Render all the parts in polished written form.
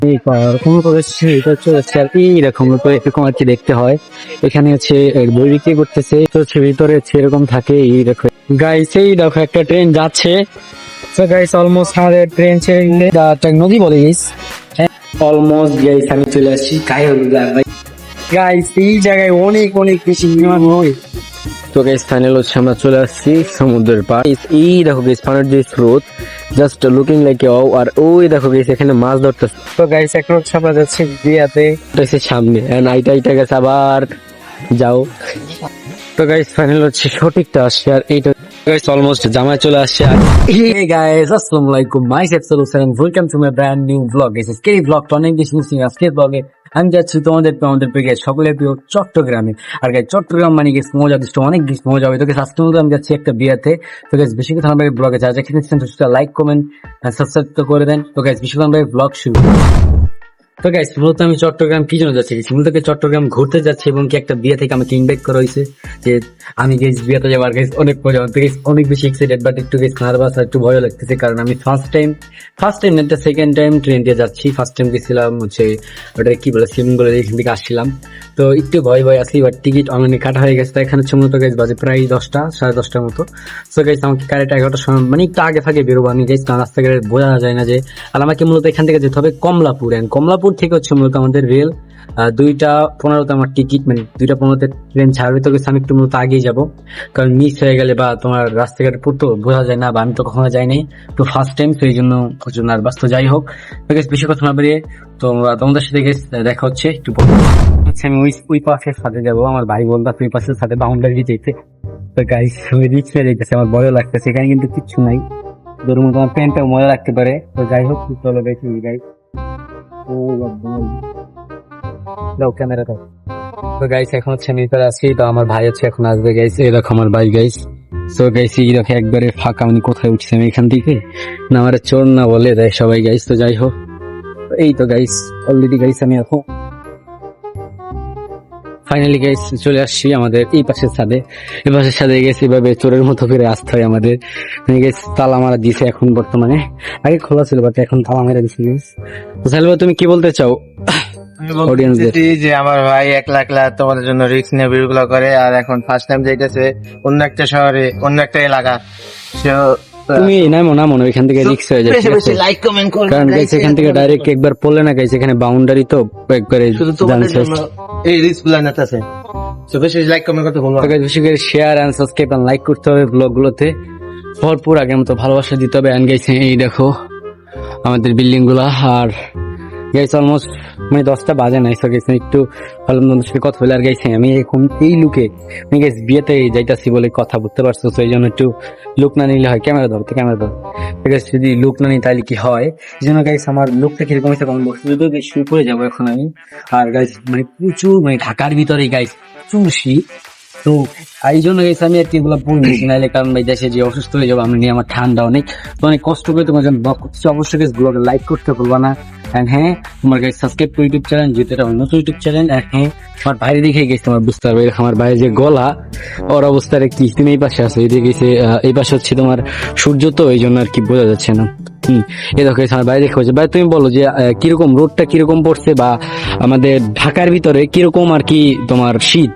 এরকম করেছে, এটা হচ্ছে আর কি এরকম এরকম আর কি দেখতে হয়। এখানে হচ্ছে বই বিক্রি করতেছে, তো হচ্ছে ভিতরে হচ্ছে এরকম থাকে। এই দেখো গাইস, এই দেখো একটা ট্রেন যাচ্ছে। তো গাইস অলমোস্ট আমাদের ট্রেন ছেড়ে দিলে নদী বলে গাইস, অলমোস্ট গাইস আমি চলে আসছি কাহিরুল্লাহ ভাই। গাইস এই জায়গায় অনেক অনেক বেশি বিমান হয়। তো গাইস ফাইনাল হচ্ছে আমরা চলে আসছি সমুদ্রের পার। এই দেখো গাইস পানির যে স্রোত, জাস্ট লুকিং লাইক ওয়াও। আর ওই দেখো গাইস এখানে মাছ ধরতেছে। তো গাইস এখন হচ্ছে আমরা যাচ্ছি বিয়াতে, এটা সামনে এন্ড আইটা গেছে আবার যাও। তো গাইস ফাইনাল হচ্ছে সঠিকটা আসছে। আর এইটা গাইস অলমোস্ট জামায় চলে আসছে। আর হে গাইস আসসালামু আলাইকুম, myself Salusan, welcome to my brand new vlog. This is কে ব্লগ অনেক বেশি মিসিং। আজকে ব্লগে আমি যাচ্ছি তোমাদের পেয়ে সকলের প্রিয় চট্টগ্রামে। আর গাইস চট্টগ্রাম মানে গেছে মজা, দৃষ্ট অনেক বেশি মজা হবে। তো গাইস আজকে মতো আমি যাচ্ছি একটা বিয়াতে। তো গাইস বেশি কথা আমাদের ব্লগে যা যা কিনেছেন লাইক কমেন্ট সাবস্ক্রাইব তো করে দেন। তো গাইস বেশি কথা আমাদের ব্লগ শুরু। তো গাইস মূলত আমি চট্টগ্রাম কি জন্য যাচ্ছি, মূলত চট্টগ্রাম ঘুরতে যাচ্ছি এবং কি একটা বিয়ে থেকে আমাকে ইনভাইট করা হয়েছে যে আমি গেছি বিয়েতে যাবার। গাইস অনেক মজা হচ্ছে, অনেক বেশি এক্সাইটেড, বাট একটু গেছি নার্ভাস আর একটু ভয় লাগতেছে, কারণ আমি ফার্স্ট টাইম একটা সেকেন্ড টাইম ট্রেন দিয়ে যাচ্ছি। ফার্স্ট টাইম গেছিলাম হচ্ছে ওটা কি বলে সুইমিং করে এখান থেকে আসছিলাম, তো একটু ভয় ভয় আসি। বাট টিকিট অনলাইনে কাটা হয়ে গেছে। এখানে হচ্ছে মূলত গাইস বাজে প্রায় 10টা সাড়ে 10টার মতো। সো গাইস আমাকে কারেক্ট 11টার সময় মানে একটু আগে ফাগে বেরোবো আমি গাইস, কারণ রাস্তাঘাটে বোঝা যায় না যে। আর আমাকে মূলত এখান থেকে যেতে হবে কমলাপুর, এন্ড কমলাপুর থেকে হচ্ছে মূলত আমাদের রেল 2টা 15তে আমার টিকিট, মানে 2টা 15তে ট্রেন ছাড়বে। তো আমি একটু মূলত আগেই যাবো, কারণ মিস হয়ে গেলে বা তোমার রাস্তাঘাটে পড়তো বোঝা যায় না, বা আমি তো কখনো যাই নাই, তো ফার্স্ট টাইম, তো এই জন্য প্রচুর নার্ভাস। তো যাই হোক বেশি কথা না বেরিয়ে তোমাদের সাথে দেখা হচ্ছে একটু পরে। আমি ওই পাশের সাথে যাবো, আমার ভাই বলবা ওই পাশের সাথে বাউন্ডারি যেতে। তো গাইস ওই রিক্স হয়ে যাইতেছে, আমার ভয় লাগতেছে। এখানে কিন্তু কিচ্ছু নাই, ধরুন তোমার প্যান্টটা মজা রাখতে পারে। তো যাই হোক চলো দেখি গাইস। ও দাও ক্যামেরাটা। তো গাইস এখন হচ্ছে আমি ভিতরে আছি, তো আমার ভাই হচ্ছে এখন আসবে গাইস। এই দেখো আমার ভাই গাইস। তো গাইস এই দেখো একবারে ফাঁকা, আমি কোথায় উঠছি আমি এখান থেকে না, আমার চোর না বলে দেয় সবাই গাইস। তো যাই হোক এই তো গাইস অলরেডি গাইস আমি এখন ফাইনালি গাইস চলে আসছি আমাদের এই পাশের ছাদে। এই পাশের ছাদে গেছি, এভাবে চোরের মতো করে আসতে হয় আমাদের। তালা মারা দিছে এখন বর্তমানে, আগে খোলা ছিল বাট এখন তালা মারা দিছে গাইস। তো সালবা তুমি কি বলতে চাও অডিয়েন্সদের? যে আমার ভাই একলা একলা তোমাদের জন্য রিস্ক নিয়ে ভিডিওগুলো করে, আর এখন ফার্স্ট টাইম যাইতেছে অন্য একটা শহরে অন্য একটা এলাকা। তুমি নামো এখান থেকে রিস্ক হয়ে যায়, লাইক কমেন্ট করুন, কারণ গাইস এখান থেকে ডাইরেক্ট একবার পড়লে না গাইস, এখানে বাউন্ডারি তো একবারে এই রিস্ক গুলো নিতেছে। তো বেশি লাইক কমেন্ট করতে ভুলবেন না, বেশি করে share and subscribe and like করতে হবে। ব্লগ গুলোতে ভরপুর আগের মতো ভালোবাসা দিতে হবে। এন্ড গাইস এই দেখো আমাদের বিল্ডিং গুলা। আর গাইস অলমোস্ট মানে 10টা বাজে নাই। সো গাইস একটু ভালো মন্দের সাথে কথা বলে। আর গাইস আমি এখন এই লুকে আমি গাইস বিয়েতে যাইতাছি বলে কথা বুঝতে পারছো, তো এই জন্য একটু লুক না নিলে হয়। ক্যামেরা ধরো, ক্যামেরা ধরো। গাইস যদি লুক না নিই তাহলে কি হয়, এই জন্য গাইস আমার লুকটা কিরকম হয়েছে কমেন্ট বক্সে যদি শুরু করে যাবো এখন আমি। আর গাইস মানে প্রচুর মানে ঢাকার ভিতরে গাইস প্রচুর শীত, তো এই জন্য গেছি আমি আর কি এগুলো পড়ে নিচ্ছি, নাহলে কারণ ভাই দেশে যে অসুস্থ হয়ে যাবো আমি নিয়ে, আমার ঠান্ডা অনেক, তো অনেক কষ্ট করে তোমার জন্য ব্লগ করতেছি। অবশ্যই গাইস ব্লগে লাইক করতে ভুলবা না। এন্ড হ্যাঁ তোমার গাইস সাবস্ক্রাইব করে ইউটিউব চ্যানেল, যেটা এটা অন্য ইউটিউব চ্যানেল। এন্ড হ্যাঁ আমার বাইরে দেখে গেছি তোমার বুঝতে পারবে আমার বাইরে যে গলা, ওর অবস্থাটা কি। তুমি এই পাশে আছো, এদিকে গেছে এই পাশে হচ্ছে তোমার সূর্য, তো এই জন্য আর কি বোঝা যাচ্ছে না। এই দেখো আমার বাইরে দেখে হচ্ছে। ভাই তুমি বলো যে কিরকম রোডটা কিরকম পড়ছে, বা আমাদের ঢাকার ভিতরে কিরকম আর কি তোমার শীত?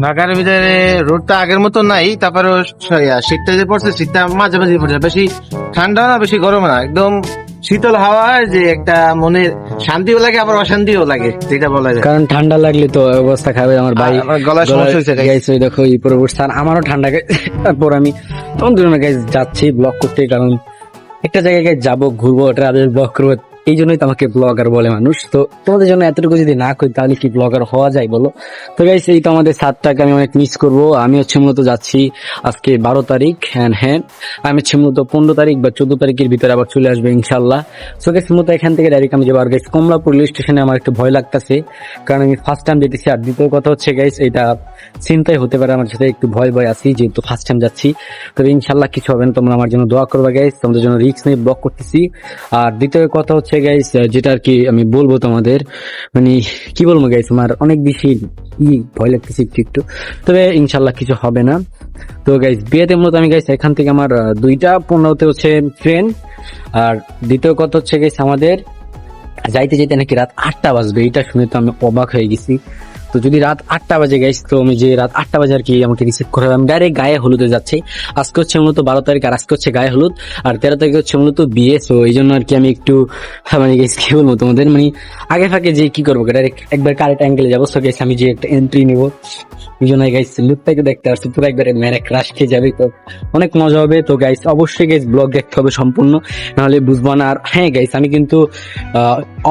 ঢাকার ভিতরে রোডটা আগের মতো নাই, তারপরে শীতটা যে পড়ছে শীতটা মাঝে মাঝে পড়ছে, বেশি ঠান্ডা না বেশি গরম না, একদম শীতল হাওয়া, যে একটা মনের শান্তিও লাগে আবার অশান্তিও লাগে যেটা বলা যায়। কারণ ঠান্ডা লাগলে তো অবস্থা খাবে। আমার ভাই গলার সমস্যা হয়েছে গাইস, ওই দেখো এই পরবর্তী আমারও ঠান্ডা। তারপর আমি তখন দুজনে গাইস যাচ্ছি ব্লগ করতে, কারণ একটা জায়গায় যাবো ঘুরবো, ট্রাভেল ব্লগ করবো, এই জন্যই তো আমাকে ব্লগার বলে মানুষ। তো তোমাদের জন্য এতটুকু যদি না করি তাহলে কি ব্লগার হওয়া যায় বলো? তো গাইস এই তো আমাদের 7টাকে আমি অনেক মিস করবো। আমি হচ্ছে মূলত যাচ্ছি আজকে 12 তারিখ, হ্যাঁ আমি হচ্ছে মূলত 15 তারিখ বা 14 তারিখের ভিতরে আবার চলে আসবে ইনশাল্লাহ। সো গাইস মূলত এখান থেকে ডাইরেক্ট আমি যাবো। আর গাইস কমলাপুর রেল স্টেশনে আমার একটু ভয় লাগতেছে, কারণ আমি ফার্স্ট টাইম যেতেছি। আর দ্বিতীয় কথা হচ্ছে গাইস এটা চিন্তাই হতে পারে আমার সাথে, একটু ভয় ভয় আছি যেহেতু ফার্স্ট টাইম যাচ্ছি। তবে ইনশাল্লাহ কিছু হবে না, তোমরা আমার জন্য দোয়া করবা গাইস, তোমাদের জন্য রিস্ক নিয়ে ব্লগ করতেছি। আর দ্বিতীয় কথা হচ্ছে গাইস যেটা আর কি আমি বলবো তোমাদের, মানে কি বলবো গাইস, আমার অনেক বেশি ভয় লাগতেছে একটু, তবে ইনশাল্লাহ কিছু হবে না। তো গাইস বিয়েতে মূলত আমি গাইস এখান থেকে আমার 2টা 15তে হচ্ছে ট্রেন। আর দ্বিতীয় কথা হচ্ছে গাইস আমাদের যাইতে যেতে নাকি রাত 8টা বাজবে, এটা শুনে তো আমি অবাক হয়ে গেছি। তো যদি রাত 8টা বাজে গাইস, তো আমি যে রাত 8টা বাজে আর কি আমাকে রিসিভ করে আমি ডাইরেক্ট গায়ে হলুদে যাচ্ছি। আজকে হচ্ছে মূলত 12 তারিখ, আর আজকে হচ্ছে গায়ে হলুদ, আর 13 তারিখ হচ্ছে মূলত বিয়ে। তো এই জন্য আর কি আমি একটু মানে গাইস কি বলবো তোমাদের, মানে আগে ফাঁকে যে কি করবো, ডাইরেক্ট একবার কারেক্ট অ্যাঙ্গেলে যাবো। সো গাইস আমি যে একটা এন্ট্রি নিবো, এই জন্য গাইস লুকটাকে দেখতে আসছি, পুরো একবারে মেরে ক্রাশ খেয়ে যাবে, তো অনেক মজা হবে। তো গাইস অবশ্যই গাইস ব্লগ দেখতে হবে সম্পূর্ণ, নাহলে বুঝবো না। আর হ্যাঁ গাইস আমি কিন্তু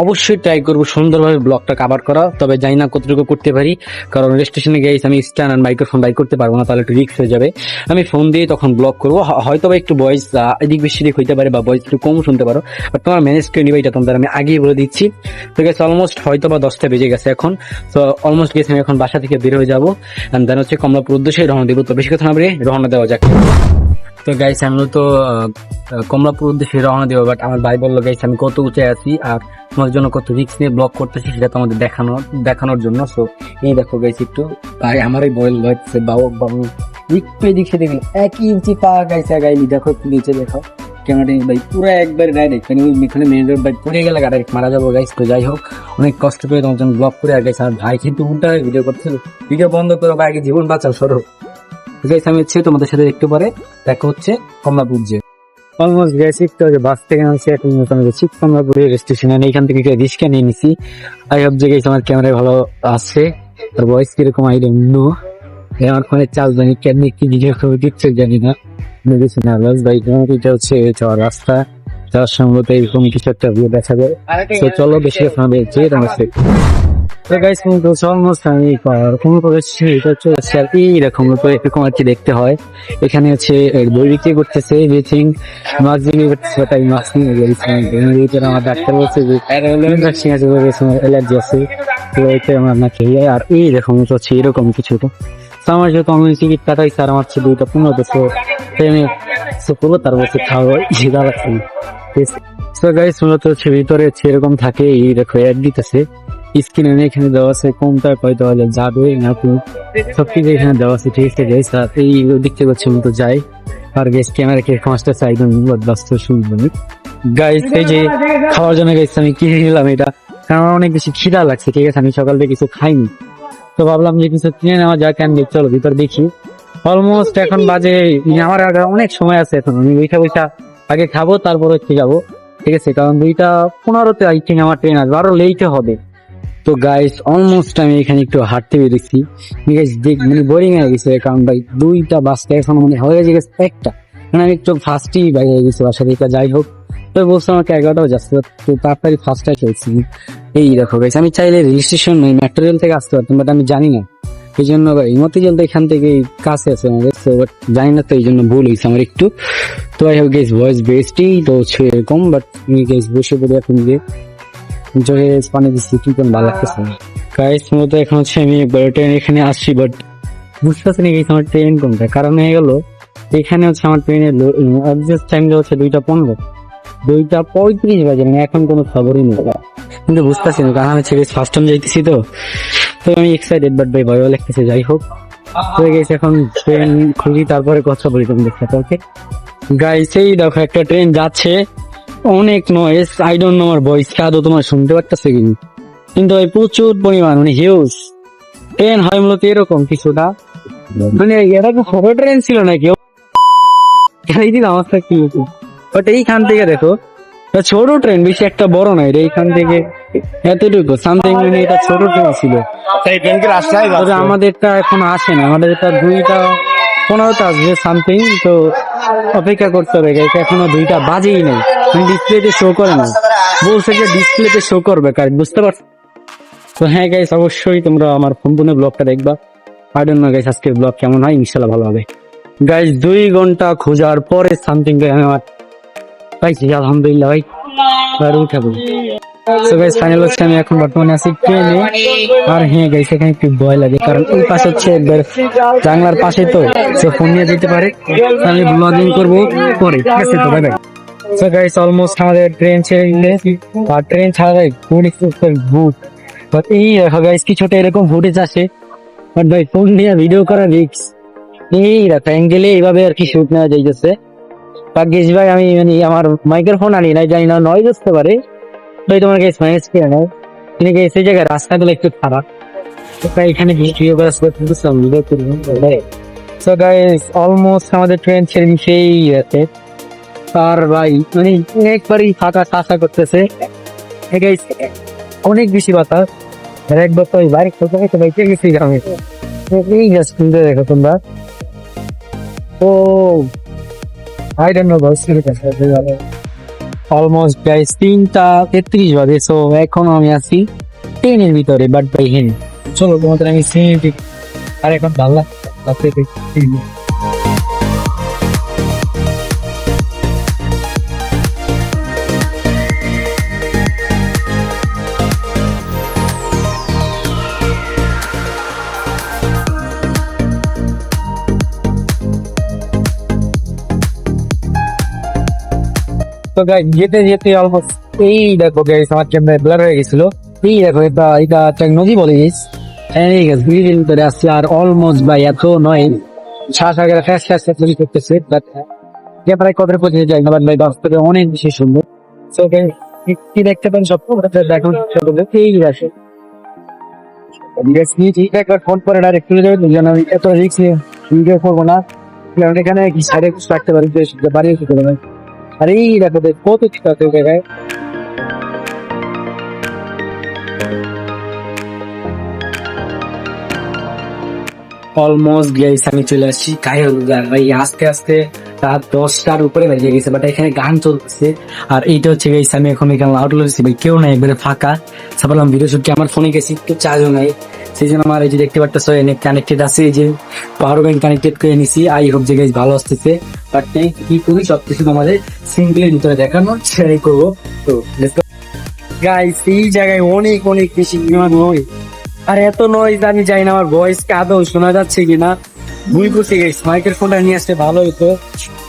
অবশ্যই ট্রাই করবো সুন্দরভাবে ব্লগটা কভার করা, তবে জানি না কতটুকু করতে পারি, কারণ রেজিস্ট্রেশনে গাইস আমি স্ট্যান্ড আর মাইক্রোফোন বাইর করতে পারবো না, তাহলে একটু রিস্ক হয়ে যাবে। আমি ফোন দিয়ে তখন ব্লগ করবো, হয়তো বা একটু ভয়েস এদিক বেশি দিক হইতে পারে, বা ভয়েস একটু কম শুনতে পারো, বাট তোমার ম্যানেজ করে নিবে, এটা তোমাদের আমি আগেই বলে দিচ্ছি। তো গাইস অলমোস্ট হয়তো বা 10টা বেজে গেছে এখন, তো অলমোস্ট গেছে আমি এখন বাসা থেকে বের হয়ে যাবো, এন্ড দেন হচ্ছে কমলাপুর উদ্দেশ্যে রওনা দেবো। তো বেশি কথা না বলে রওনা দেওয়া যাক। তো গাইস আমি তো কমলাপুর উদ্দেশ্যে রওনা দেবো, বাট আমার ভাই বললো গাইস আমি কত উঁচে আছি আর তোমাদের জন্য কত রিস্ক নিয়ে ব্লগ করতেছি, সেটা তোমাদের দেখানোর জন্য। সো এই দেখো গাইস একটু ভাই আমারই বয়েল হচ্ছে, বাবু একটু এদিক সেদিক 1 ইঞ্চি পা গাইছে গাইলি, দেখো একটু নিচে দেখো ক্যামেরা ভাই পুরো একবার ডাইরেক্ট, মানে ওইখানে মেন রোড বাইক পড়ে গেলে ডাইরেক্ট মারা যাবো গাইস। তো যাই হোক অনেক কষ্ট করে তোমার জন্য ব্লগ করে আর গাইস, আর ভাই কিন্তু উল্টা ভিডিও করছিল, ভিডিও বন্ধ করো বা আগে জীবন বাঁচাও সরো। গাইস আমি হচ্ছে তোমাদের সাথে একটু পরে দেখা হচ্ছে কমলাপুর যে অলমোস্ট গেছি। তো বাস থেকে নামছি এখন কমলাপুর স্টেশনে, এইখান থেকে রিক্সা নিয়ে নিছি। আই হোপ যে গেছি আমার ক্যামেরায় ভালো আছে, আর ভয়েস কিরকম আই ডোন্ট নো, আমার ফোনে চার্জ জানি কেমনি কি ভিডিও করে দিচ্ছে জানি না, বেশি নার্ভাস ভাই। এটা হচ্ছে যাওয়ার রাস্তা, যাওয়ার সম্ভবত এরকম কিছু একটা ভিউ দেখা যায়। তো চলো বেশি কথা না বেরিয়ে যাই। তো গাইস কিন্তু অলমোস্ট আমি কোন করেছি, এটা হচ্ছে সেলফি এরকম তো এরকম আর কি দেখতে হয়। এখানে হচ্ছে বই বিক্রি করতেছে, এভরিথিং মাছ বিক্রি করতেছে, তাই মাছ নিয়ে গেছি। আমার ডাক্তার বলছে যে ভ্যাকসিন আছে, অ্যালার্জি আছে, তো এটা আমার না খেয়ে যায়। আর এই রকম হচ্ছে এরকম কিছু। তো আমার যেহেতু আমি টিকিট কাটাই, স্যার আমার ছিল 2টা 15, তো ট্রেনে করবো, তার বলছে খাওয়া লাগছে। তো গাইস মূলত হচ্ছে ভিতরে হচ্ছে এরকম থাকে, এই দেখো অ্যাড দিতেছে স্ক্রিনে, এখানে দেওয়া আছে কোনটা কয়টা বাজে যাবে না সবকিছু এখানে দেওয়া আছে, ঠিক আছে গাইস। আর এই দিক থেকে হচ্ছে মতো যাই, আর গাইস ক্যামেরা কিরকম আসতেছে একদম ব্যস্ত শুনবো গাইস। এই যে খাওয়ার জন্য গাইস আমি কি নিলাম এটা, কারণ আমার অনেক বেশি খিদা লাগছে, ঠিক আছে আমি সকাল থেকে কিছু খাইনি, তো ভাবলাম যে কিছু কিনে নেওয়া যাক। আমি চলো ভিতর দেখি। অলমোস্ট এখন বাজে, আমার আগে অনেক সময় আছে, এখন আমি বৈঠা আগে খাবো তারপর হচ্ছে যাবো, ঠিক আছে, কারণ 2টা 15 আই থিঙ্ক আমার ট্রেন আসবে, আরো লেটে হবে। তো গাইস অলমোস্ট আমি এখানে একটু হাঁটতে বেরিয়েছি, মানে বোরিং হয়ে গেছে, কারণ ভাই 2টা বাসটা এখন মানে হয়ে গেছে একটা, মানে আমি একটু ফার্স্টই বাইরে হয়ে গেছি বাসা থেকে। যাই হোক তো বলছো আমাকে 11টাও যাচ্ছে, তো তাড়াতাড়ি ফার্স্টটাই চলছি। এই দেখো গাইস আমি চাইলে রেজিস্ট্রেশন মেট্রো রেল থেকে আসতে পারতাম, বাট আমি জানি না, এই জন্য ভাই মতিঝিল তো এখান থেকে কাছে আছে আমাদের, তো বাট জানি না, তো এই জন্য ভুল হয়েছে আমার একটু। তো আই হ্যাভ গেস ভয়েস বেস্টই তো হচ্ছে এরকম, বাট আমি গেস বসে পড়ে এখন গিয়ে পানি দিচ্ছি, কিন্তু ভালো লাগতেছে গাইস। মূলত এখন হচ্ছে আমি ট্রেন এখানে আসছি, বাট বুঝতে পারছি না আমার ট্রেন কোনটা, কারণ হয়ে গেল এখানে হচ্ছে আমার ট্রেনের টাইম হচ্ছে 2টা 15, 2টা 35 বাজে, মানে এখন কোনো খবরই নেই, কিন্তু বুঝতেছি না, কারণ আমি ছেড়ে ফার্স্ট টাইম যাইতেছি, তো আমি এক্সাইটেড, বাট ভাই ভয়ও লাগতেছে। যাই হোক হয়ে গেছে, এখন ট্রেন খুঁজি তারপরে কথা বলি তোমাদের সাথে, ওকে গাইস। এই দেখো একটা ট্রেন যাচ্ছে, অনেক নয়েস, আই ডোন্ট নো আমার ভয়েস আদৌ তোমার শুনতে পারতেছে কিন্তু ভাই প্রচুর পরিমাণ, মানে হিউজ ট্রেন হয় মূলত এরকম কিছুটা, মানে এরকম ছোট ট্রেন ছিল নাকি এই দিন অবস্থা কি, বাট এইখান থেকে দেখো ছোট ট্রেন, বেশি একটা বড় নয়, এইখান থেকে এতটুকু সামথিং, মানে এটা ছোট ট্রেন ছিল। তবে আমাদেরটা এখন আসে না, আমাদের এটা 2টা 15 আসবে সামথিং, তো অপেক্ষা করতে হবে এখনো 2টা বাজেই নেই, ডিসপ্লেতে শো করে না, বলছে যে ডিসপ্লেতে শো করবে কারেক্ট, বুঝতে পারছো? তো হ্যাঁ গাইস অবশ্যই তোমরা আমার সম্পূর্ণ ব্লগটা দেখবা। আই ডোন্ট নো গাইস আজকের ব্লগ কেমন হয়, ইনশাআল্লাহ ভালো হবে গাইস। 2 ঘন্টা খোঁজার পরে সামথিং আমি পাইছি, আলহামদুলিল্লাহ ভাই, আর উঠাবো। সো গাইস ফাইনাল হচ্ছে আমি এখন বর্তমানে আছি ট্রেনে, আর হ্যাঁ গাইস এখানে একটু ভয় লাগে, কারণ এই পাশে হচ্ছে একবার জানলার পাশে, তো সে ফোন নিয়ে যেতে পারে, আমি ব্লগিং করবো পরে, ঠিক আছে, তো bye bye. So guys almost আমাদের ট্রেন ছেড়ে দিলে, আর ট্রেন ছাড়া ভূত, বাট এই দেখো গাইস কিছুটা এরকম ফুটেজ আসে, বাট ভাই ফোন নিয়ে ভিডিও করা রিস্ক, এই দেখো অ্যাঙ্গেলে এইভাবে আর কি শুট নেওয়া যাইতেছে। ভাগ্যিস ভাই আমি মানে আমার মাইক্রোফোন আনি নাই, জানি না নয়েজ আসতে পারে, ভাই তোমার কাছে মাইনাস কি না তিনি এই জায়গায় রাস্তাগুলো একটু খারাপ তো তাই এখানে ভিডিও করা বুঝলাম ভিডিও করবো। সো গাইস অলমোস্ট আমাদের ট্রেন ছেড়ে দিছেই আছে আর ভাই মানে একবারই ফাঁকা কাঁচা করতেছে গাইস অনেক বেশি বাতাস আর একবার তো ওই বাইরে কোথাও তো বাইকে গেছি আমি এই গাছ শুনতে দেখো তোমরা ও আই ডোন্ট নো বাস অলমোস্ট গাইস 3:33 বাজে সো এখন আমি আছি ট্রেনের ভিতরে বাট বাই হেন চলো তোমাদের আমি সিনেমেটিক আর এখন ভালো লাগছে তো গাইস যেতে যেতে অলমোস্ট এই দেখো গাইস আমার ক্যামেরা ব্লার হয়ে গেছিল এই দেখো এটা এটা একটা নদী বলে গেছ এই গাছ ব্রিজের ভিতরে আসছে আর অলমোস্ট ভাই এত নয় শ্বাস আগে ফ্যাস ফ্যাস তৈরি করতেছে বাট ক্যামেরায় কতটা পৌঁছে যায় না বাট ভাই বাস্তবে অনেক বেশি সুন্দর সো গাইস কি দেখতে পান সব দেখুন এই আসে একবার ফোন করে ডাইরেক্ট চলে যাবে যেন আমি এত রিক্স নিয়ে ভিডিও করবো না কারণ এখানে সাইডে কিছু রাখতে পারি বাড়িয়ে শুতে পারবে আরে এই দেখো কত ঠিক আছে জায়গায় অলমোস্ট গাইস আমি চলে আসছি কায়রুগার ভাই আস্তে আস্তে রাত 10টার উপরে বেজে গেছে বাট এখানে গান চলতেছে আর এইটা হচ্ছে গাইস আমি এখন এখানে লাউড লইছি ভাই কেউ নাই একবারে ফাঁকা সাবলাম ভিডিও শুট আমার ফোনে গেছি একটু চার্জও নাই সেই জন্য আমার এই যে দেখতে পারতেছো এনে কানেক্টেড আছে এই যে পাওয়ার ব্যাংক কানেক্টেড করে নিছি আই হোপ যে গাইস ভালো আসতেছে বাট কি করি সবকিছু আমাদের সিম্পলের ভিতরে দেখানো শেয়ার করবো তো গাইস এই জায়গায় অনেক অনেক বেশি নয় আর এত নয়েজ আমি জানি না আমার ভয়েস কে আদৌ শোনা যাচ্ছে কিনা ভুল করতে গেছি মাইকের ফোনটা নিয়ে আসতে ভালো হতো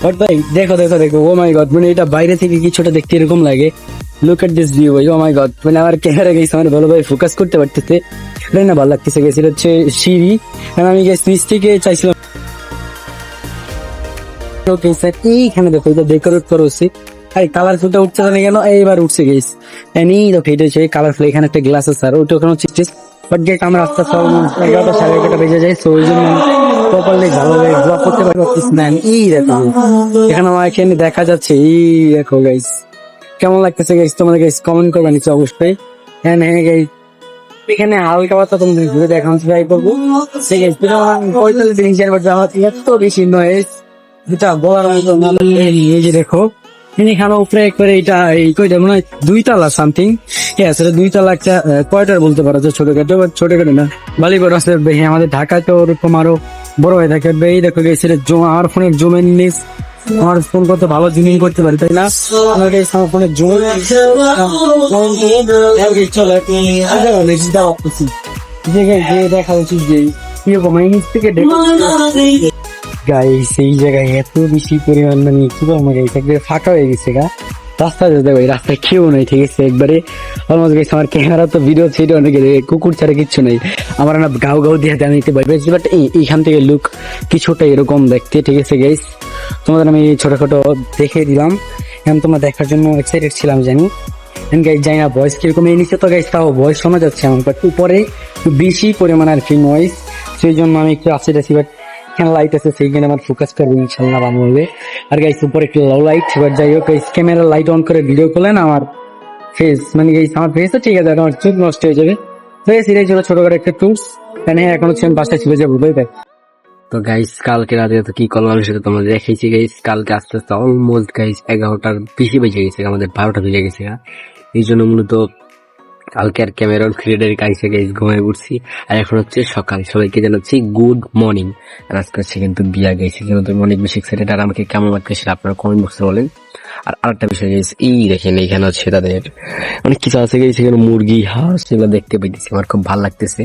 বাট ভাই দেখো দেখো দেখো ও মাই গড মানে এটা বাইরে থেকে কিছুটা দেখতে এরকম লাগে look at this view oh my God মানে আমার ক্যামেরা গেছে আমার ভালোভাবে ফোকাস করতে পারতেছে না ভালো লাগতেছে গেছে এটা হচ্ছে সিঁড়ি কারণ আমি গেছি নিচ থেকে চাইছিলাম এইখানে দেখো এটা ডেকোরেট করা হচ্ছে আর কালারফুলটা উঠছে না কেন এইবার উঠছে গেছে এই দেখো এটা হচ্ছে কালারফুল এখানে একটা গ্লাস আছে আর ওইটা ওখানে হচ্ছে বাট গেট আমরা আস্তে আস্তে 11:30 বেজে যায় সো ওই জন্য প্রপারলি ভালোভাবে ব্লগ করতে পারতেছি না এই দেখো এখানে আমার এখানে দেখা যাচ্ছে এই দেখো গাইস কেমন লাগতেছে গাইস তোমাদের গাইস কমেন্ট করবে নিচে অবশ্যই হ্যাঁ হ্যাঁ গাইস এখানে হালকা পাতা তোমাদের ঘুরে দেখানো ট্রাই করবো সেই গাইস 45 ইঞ্চের বাট আমার এত বেশি নয়েজ যেটা বলার মতো না এই যে দেখো এখানে উপরে একবারে এটা এই কয়টা মনে হয় 2 তলা সামথিং হ্যাঁ সেটা 2 তলা একটা কয়টার বলতে পারো যে ছোটখাটো না বালিগড় আছে আমাদের ঢাকাতে ওরকম আরো বড় হয়ে থাকে এই দেখো সেটা আমার ফোনের জুমের নিচ আমার ফোন কত ভালো জুমিং করতে পারি তাই না আমার ফোনের জুম দেখা উচিত যে কিরকম নিচ থেকে গাইস এই জায়গায় এত বেশি পরিমাণ মানে কি বলবো গাইস একবারে ফাঁকা হয়ে গেছে গা রাস্তা যেতে ভাই রাস্তায় কেউ নাই ঠিক আছে একবারে অলমোস্ট গাইস আমার ক্যামেরা তো ভিডিও ছিল অনেক কুকুর ছাড়া কিচ্ছু নেই আমার না গাও গাও দিয়ে আমি নিতে পারি বাট এইখান থেকে লুক কিছুটা এরকম দেখতে ঠিক আছে গাইস তোমাদের আমি ছোটখাটো দেখে দিলাম এখন তোমরা দেখার জন্য এক্সাইটেড ছিলাম জানি গাইস জানি না ভয়েস কিরকম এই নিচে তো গাইস তাও ভয়েস শোনা যাচ্ছে আমার বাট উপরে বেশি পরিমাণ আর কি নয়েজ সেই জন্য আমি একটু আসতে যাচ্ছি বাট এখানে লাইট আছে সেইখানে আমার ফোকাস করবো ইনশাল্লাহ ভালো হবে আর গাইস উপরে একটু লো লাইট এবার যাই হোক ক্যামেরা লাইট অন করে ভিডিও করলেন আমার ফেস মানে গাইস আমার ফেস তো ঠিক আছে আমার চোখ নষ্ট হয়ে যাবে তো এই সিরিজ হলো ছোটখাটো একটা টুলস এখানে এখন হচ্ছে আমি বাসায় চলে যাবো বুঝতে তো গাইস কালকে রাতে তো কি করলাম সেটা তোমাদের দেখাইছি গাইস কালকে আস্তে আস্তে অলমোস্ট গাইস 11টার বেশি বেজে গেছে আমাদের 12টা বেজে গেছে এই জন্য মূলত কালকে আর ক্যামেরন ক্রিয়েটার কাছে গাইস ঘুমিয়ে পড়ছি আর এখন হচ্ছে সকাল সবাইকে জানাচ্ছি গুড মর্নিং আর আজকে হচ্ছে কিন্তু বিয়া গেছে কিন্তু অনেক বেশি এক্সাইটেড আর আমাকে কেমন লাগছে আপনারা কমেন্ট বক্সে বলেন আর আরেকটা বিষয় গাইস এই দেখেন এখানে হচ্ছে তাদের অনেক কিছু আছে গাইস এখানে মুরগি হাঁস এগুলো দেখতে পাইতেছি আমার খুব ভালো লাগতেছে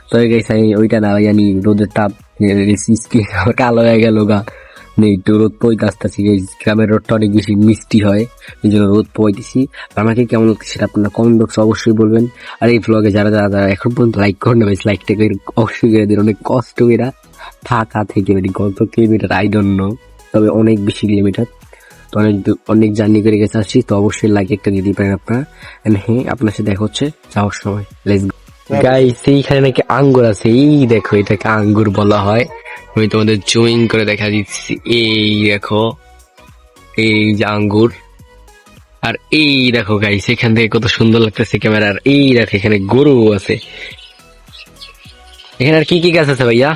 তো গাইস আমি ওইটা না জানি রোদের তাপ কালো হয়ে গেল গা একটু রোদ পোয়াইতে আসতেছি গ্রামের রোদটা অনেক বেশি মিষ্টি হয় এই জন্য রোদ পোয়াইতেছি আমাকে কেমন লাগছে সেটা আপনারা কমেন্ট বক্সে অবশ্যই বলবেন আর এই ব্লগে যারা যারা যারা এখন পর্যন্ত লাইক করেন না লাইকটা অবশ্যই করে দিন অনেক কষ্ট এরা ফাঁকা থেকে কত কিলোমিটার আই ডোন্ট নো তবে অনেক বেশি কিলোমিটার তো অনেক জার্নি করে গেছে আসছি, তো অবশ্যই লাইক একটা দিয়ে দিবেন আপনারা। And হ্যাঁ, আপনার সাথে দেখা হচ্ছে যাওয়ার সময়। Let's go guys. এইখানে নাকি আঙ্গুর আছে, এই দেখো এটাকে আঙ্গুর বলা হয়। আমি তোমাদের জুমিং করে দেখা দিচ্ছি, এই দেখো এই যে আঙ্গুর। আর এই দেখো গাইস, এখান থেকে কত সুন্দর লাগতেছে ক্যামেরা। আর এই দেখো এখানে গরু আছে। এখানে আর কি কি গাছ আছে ভাইয়া?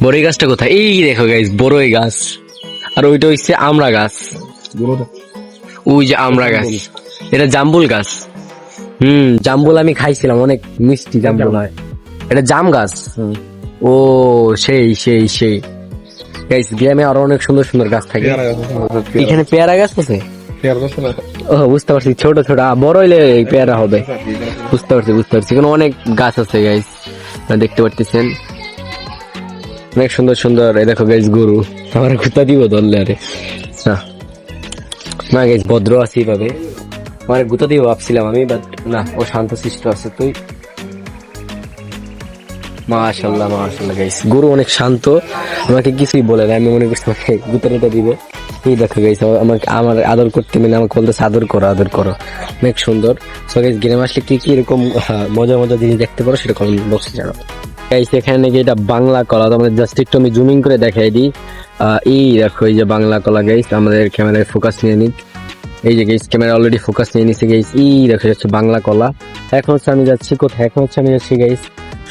বড়ই গাছটা কোথায়? এই দেখো গাইস, বড়ই গাছ। আর ওইটা হচ্ছে আমড়া গাছ, ওই যে আমড়া গাছ। এটা জাম্বুল গাছ। জাম্বুল আমি খাইছিলাম, অনেক মিষ্টি জাম্বুল হয়। এটা জাম গাছ। ও সেই সেই সেই গাইস, গ্রামে আরো অনেক সুন্দর সুন্দর গাছ থাকে। এখানে পেয়ারা গাছ আছে। ও বুঝতে পারছি, ছোট ছোট বড় হইলে পেয়ারা হবে। বুঝতে পারছি এখানে অনেক গাছ আছে গাইস, দেখতে পারতেছেন অনেক সুন্দর সুন্দর। এই দেখো গাইস, গরু আমার কুত্তা দিব ধরলে। আরে না গাইস, ভদ্র আছি এইভাবে, আমার গুতা দিব ভাবছিলাম আমি, বাট না, ও শান্ত শিষ্ট আছে। তুই মাশাআল্লাহ মাশাআল্লাহ গাইস, গরু অনেক শান্ত, আমাকে কিছুই বলে না। আমি মনে করছি আমাকে গুতাটা দিবে। এই দেখো গাইস, আমাকে আমার আদর করতে মানে আমাকে বলতেছে আদর করো, অনেক সুন্দর। সো গাইস, গ্রামে আসলে কি কি এরকম মজা মজা জিনিস দেখতে পারো সেটা কমেন্ট বক্সে জানাও গাইস। এখানে নাকি এটা বাংলা কলা, তোমাদের জাস্ট একটু আমি জুমিং করে দেখাই দিই। এই দেখো এই যে বাংলা কলা গাইস, আমাদের ক্যামেরায় ফোকাস নিয়ে নিক। এই যে গাইস, ক্যামেরা অলরেডি ফোকাস নিয়ে নিছে গাইস। এই দেখো যাচ্ছে বাংলা কলা। এখন হচ্ছে আমি যাচ্ছি কোথায়? এখন হচ্ছে আমি যাচ্ছি গাইস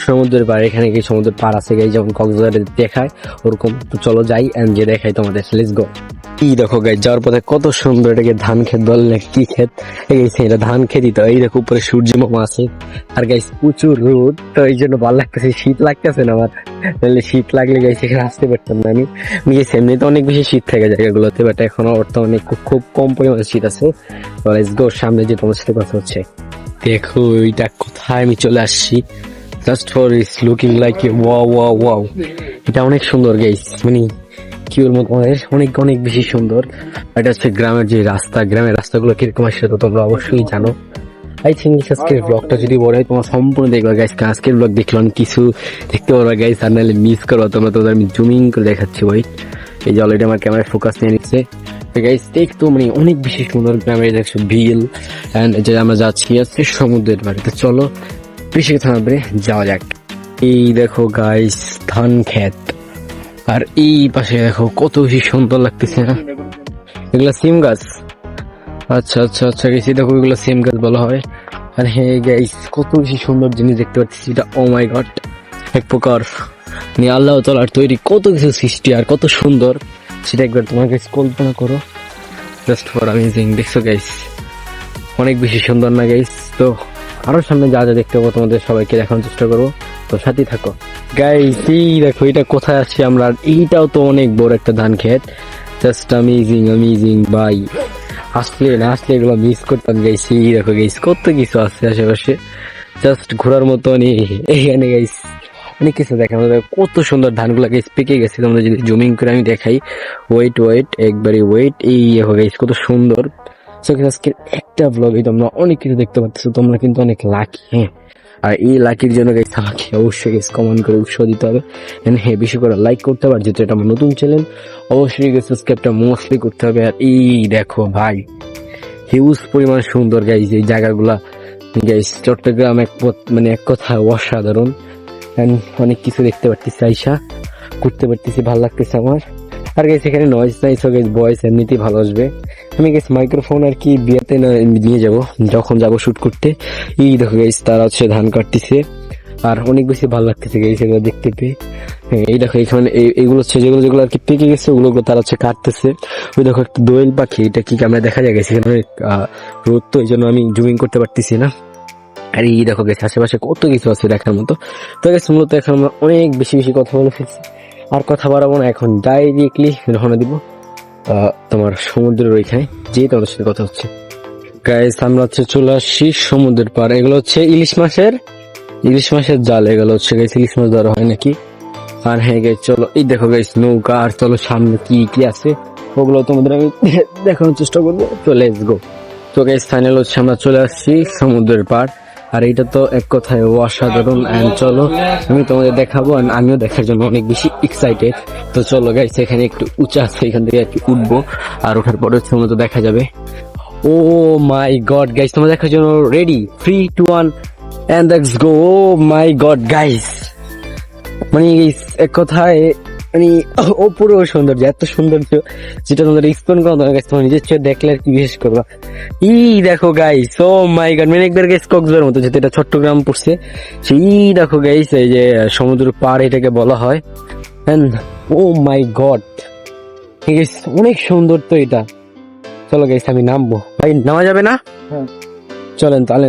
সমুদ্রের পাড়। এখানে কি সমুদ্রের পাড় আছে গাইস, যেমন কক্সবাজারে দেখায় ওরকম। তো চলো যাই এন্ড যে দেখাই তোমাদের। Let's go. এই দেখো গাইস, যাওয়ার পথে কত সুন্দর, এটাকে ধান ক্ষেত বল না কি ক্ষেত, এটা ধান খেতই তো। এই দেখো উপরে সূর্য মামা আছে। আর গাইস প্রচুর রোদ, তো এই জন্য ভালো লাগতেছে, শীত লাগতেছে না আমার। তাহলে শীত লাগলে গাইস এখানে আসতে পারতাম না আমি। গেছি এমনিতে অনেক বেশি শীত থাকে জায়গাগুলোতে, বাট এখন বর্তমানে খুব কম পরিমাণে শীত আছে। তো লেটস গো, সামনে যে তোমার সাথে কথা হচ্ছে। দেখো এটা কোথায় আমি চলে আসছি, just for its looking like wow. এটা অনেক সুন্দর গাইস, মানে কি বলবো তোমাদের, অনেক অনেক বেশি সুন্দর। এটা হচ্ছে গ্রামের যে রাস্তা, গ্রামের রাস্তাগুলো কিরকম আসে তো তোমরা অবশ্যই জানো। আই থিঙ্ক আজকের ব্লগটা যদি বড় হয় তোমার সম্পূর্ণ দেখবা গাইস। আজকের ব্লগ দেখলে অনেক কিছু দেখতে পারবা গাইস, আর নাহলে মিস করবা তোমরা। তোমাদের আমি জুমিং করে দেখাচ্ছি ভাই। এই যে অলরেডি আমার ক্যামেরায় ফোকাস নিয়ে নিচ্ছে গাইস। দেখতো মানে অনেক বেশি সুন্দর গ্রামের দেখছো বিল, এন্ড যে আমরা যাচ্ছি আজকে সমুদ্রের বাড়িতে। চলো বেশি কথা না বলে যাওয়া যাক। এই দেখো গাইস ধান ক্ষেত, আর এই পাশে দেখো কত বেশি সুন্দর লাগতেছে না, এগুলা সিম গাছ। আচ্ছা গেছি, দেখো এগুলো সিম গাছ বলা হয়। আর হ্যাঁ গাইস, কত বেশি সুন্দর জিনিস দেখতে পাচ্ছি, এটা ও মাই গড, এক প্রকার নিয়ে আল্লাহ তাআলার তৈরি কত কিছু সৃষ্টি আর কত সুন্দর, সেটা একবার তোমার কাছে কল্পনা করো। Just for amazing. দেখছো গাইস, অনেক বেশি সুন্দর না গাইস? তো আরো সামনে যা যা দেখতে পাবো তোমাদের সবাইকে দেখানোর চেষ্টা করবো, তো সাথেই থাকো গাইস। এই দেখো এটা কোথায় আছি আমরা, এইটাও তো অনেক বড় একটা ধান ক্ষেত। জাস্ট অ্যামেজিং ভাই, আসলে এগুলো মিস করতাম গাইস। এই দেখো গাইস, কত কিছু আছে আশেপাশে, জাস্ট ঘোরার মতন। এইখানে গাইস অনেক কিছু দেখানো যায়, কত সুন্দর ধানগুলা গাইস পেকে গেছে। তোমরা যদি জুমিং করে আমি দেখাই, ওয়েট একবারে ওয়েট। এই দেখো গাইস কত সুন্দর। আজকে একটা ব্লগে তোমরা অনেক কিছু দেখতে পাচ্ছ, তোমরা কিন্তু অনেক লাকি। হ্যাঁ, আর এই লাকির জন্য গাইস আমাকে অবশ্যই গাইস কমেন্ট করে উৎসাহ দিতে হবে, হ্যাঁ বেশি করে লাইক করতে হবে। আর যেহেতু এটা আমার নতুন চ্যানেল, অবশ্যই গাইস সাবস্ক্রাইবটা মোস্টলি করতে হবে। আর এই দেখো ভাই, হিউজ পরিমাণ সুন্দর গাইস এই জায়গাগুলা গাইস। চট্টগ্রাম এক কথা অসাধারণ। অনেক কিছু দেখতে পারতেছি, আইসা করতে পারতেছি, ভালো লাগতেছে আমার। আর গাইস এখানে নয়েজ নাই, সো গাইস ভয়েস এমনিতেই ভালো আসবে। আমি গাইস মাইক্রোফোন আর কি বিয়েতে নিয়ে যাব যখন যাব শুট করতে। এই দেখো গাইস, তারা হচ্ছে ধান কাটতেছে, আর অনেক বেশি ভালো লাগতেছে গাইস এগুলো দেখতে পেয়ে। এই দেখো এখানে এগুলো হচ্ছে যেগুলো আর কি পেকে গেছে, ওগুলো তারা হচ্ছে কাটতেছে। ওই দেখো একটা দোয়েল পাখি, এটা কি আমরা দেখা যায় গেছে এখানে রোদ, তো এই জন্য আমি জুমিং করতে পারতেছি না। আর এই দেখো গেছে আশেপাশে কত কিছু আছে দেখার মতো। তো গেছে মূলত এখন আমরা অনেক বেশি কথা বলে ফেলছি, আর কথা বাড়াবো না, এখন ডাইরেক্টলি রওনা দিব তোমার সমুদ্রের ওইখানে, যে তোমাদের সাথে কথা হচ্ছে। গাইস আমরা হচ্ছে চলে আসছি সমুদ্রের পাড়। এগুলো হচ্ছে ইলিশ মাছের জাল, এগুলো হচ্ছে গাইস ইলিশ মাছ ধরা হয় নাকি। আর হ্যাঁ গাইস চলো, এই দেখো গাইস নৌকা, আর চলো সামনে কি আছে ওগুলো তোমাদের আমি দেখানোর চেষ্টা করবো। তো লেটস গো। তো গাইস ফাইনাল হচ্ছে আমরা চলে আসছি সমুদ্রের পাড়। আর এটা তো এক কথায় অসাধারণ। এন্ড চলো আমি তোমাদের দেখাবো, and আমিও দেখার জন্য অনেক বেশি এক্সাইটেড। তো চলো গাইস, এখানে একটু উঁচা আছে, এখান থেকে একটু উঠবো, আর ওঠার পরে হচ্ছে মতো দেখা যাবে। ও মাই গড গাইস, তোমরা দেখার জন্য ready? 3, 2, 1 and let's go. Oh my God guys, মানে guys, এক কথায় মানে অপূর্ব সৌন্দর্য, এত সৌন্দর্য যেটা তোমাদের এক্সপ্লেন করা দরকার, তোমার নিজের চোখে দেখলে আর কি বিশেষ করবা। দেখো গাইস, ও মাই গড, মানে একবার গাইস কক্সবাজারের মতো, যেটা এটা চট্টগ্রাম পড়ছে, সেই দেখো গাইস, এই যে সমুদ্র পাড় এটাকে বলা হয়। And oh my God guys, অনেক সুন্দর তো এটা। চলো গাইস আমি নামবো। ভাই নামা যাবে না? চলেন তাহলে।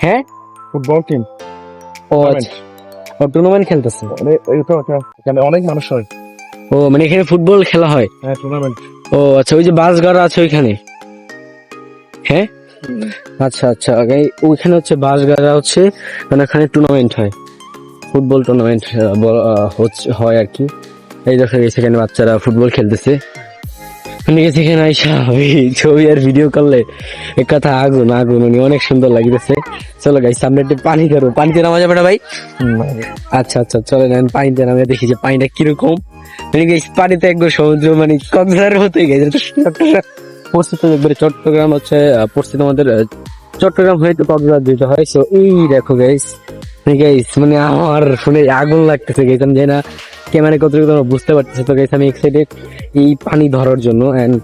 হ্যাঁ, ফুটবল টিম ও আচ্ছা, ও টুর্নামেন্ট খেলতেছে। এখানে অনেক মানুষ হয়। ও মানে এখানে ফুটবল খেলা হয়? হ্যাঁ, টুর্নামেন্ট। ও আচ্ছা, ওই যে বাস গাড়া আছে ওইখানে? হ্যাঁ, আচ্ছা আচ্ছা, ওইখানে হচ্ছে বাস গাড়া হচ্ছে, মানে ওখানে টুর্নামেন্ট হয়, ফুটবল টুর্নামেন্ট হয় আর কি। এই দেখা গেছে এখানে বাচ্চারা ফুটবল খেলতেছে। মানে এখানে আইসা ছবি আর ভিডিও করলে এক কথা আগুন আগুন, মানে অনেক সুন্দর লাগতেছে। চলো গাইস, সামনে একটু পানি করো। পানিতে নামা যাবে না ভাই? আচ্ছা আচ্ছা, চলে নেন পানিতে নামে দেখি যে পানিটা কিরকম। মানে গাইস পানিতে একবার সমুদ্র, মানে কক্সবাজারের মতোই গেছে। পড়ছে তো একবারে চট্টগ্রাম হচ্ছে, পড়ছে তোমাদের চট্টগ্রাম হয়ে তো কক্সবাজার দিতে হয়। সো এই দেখো গাইস, মানে আমার শুনে আগুন লাগতেছে গাইস। আমি জানি না ক্যামেরা কতটুকু তোমরা বুঝতে পারতেছো। তো গাইস আমি এক্সাইটেড এই পানি ধরার জন্য এন্ড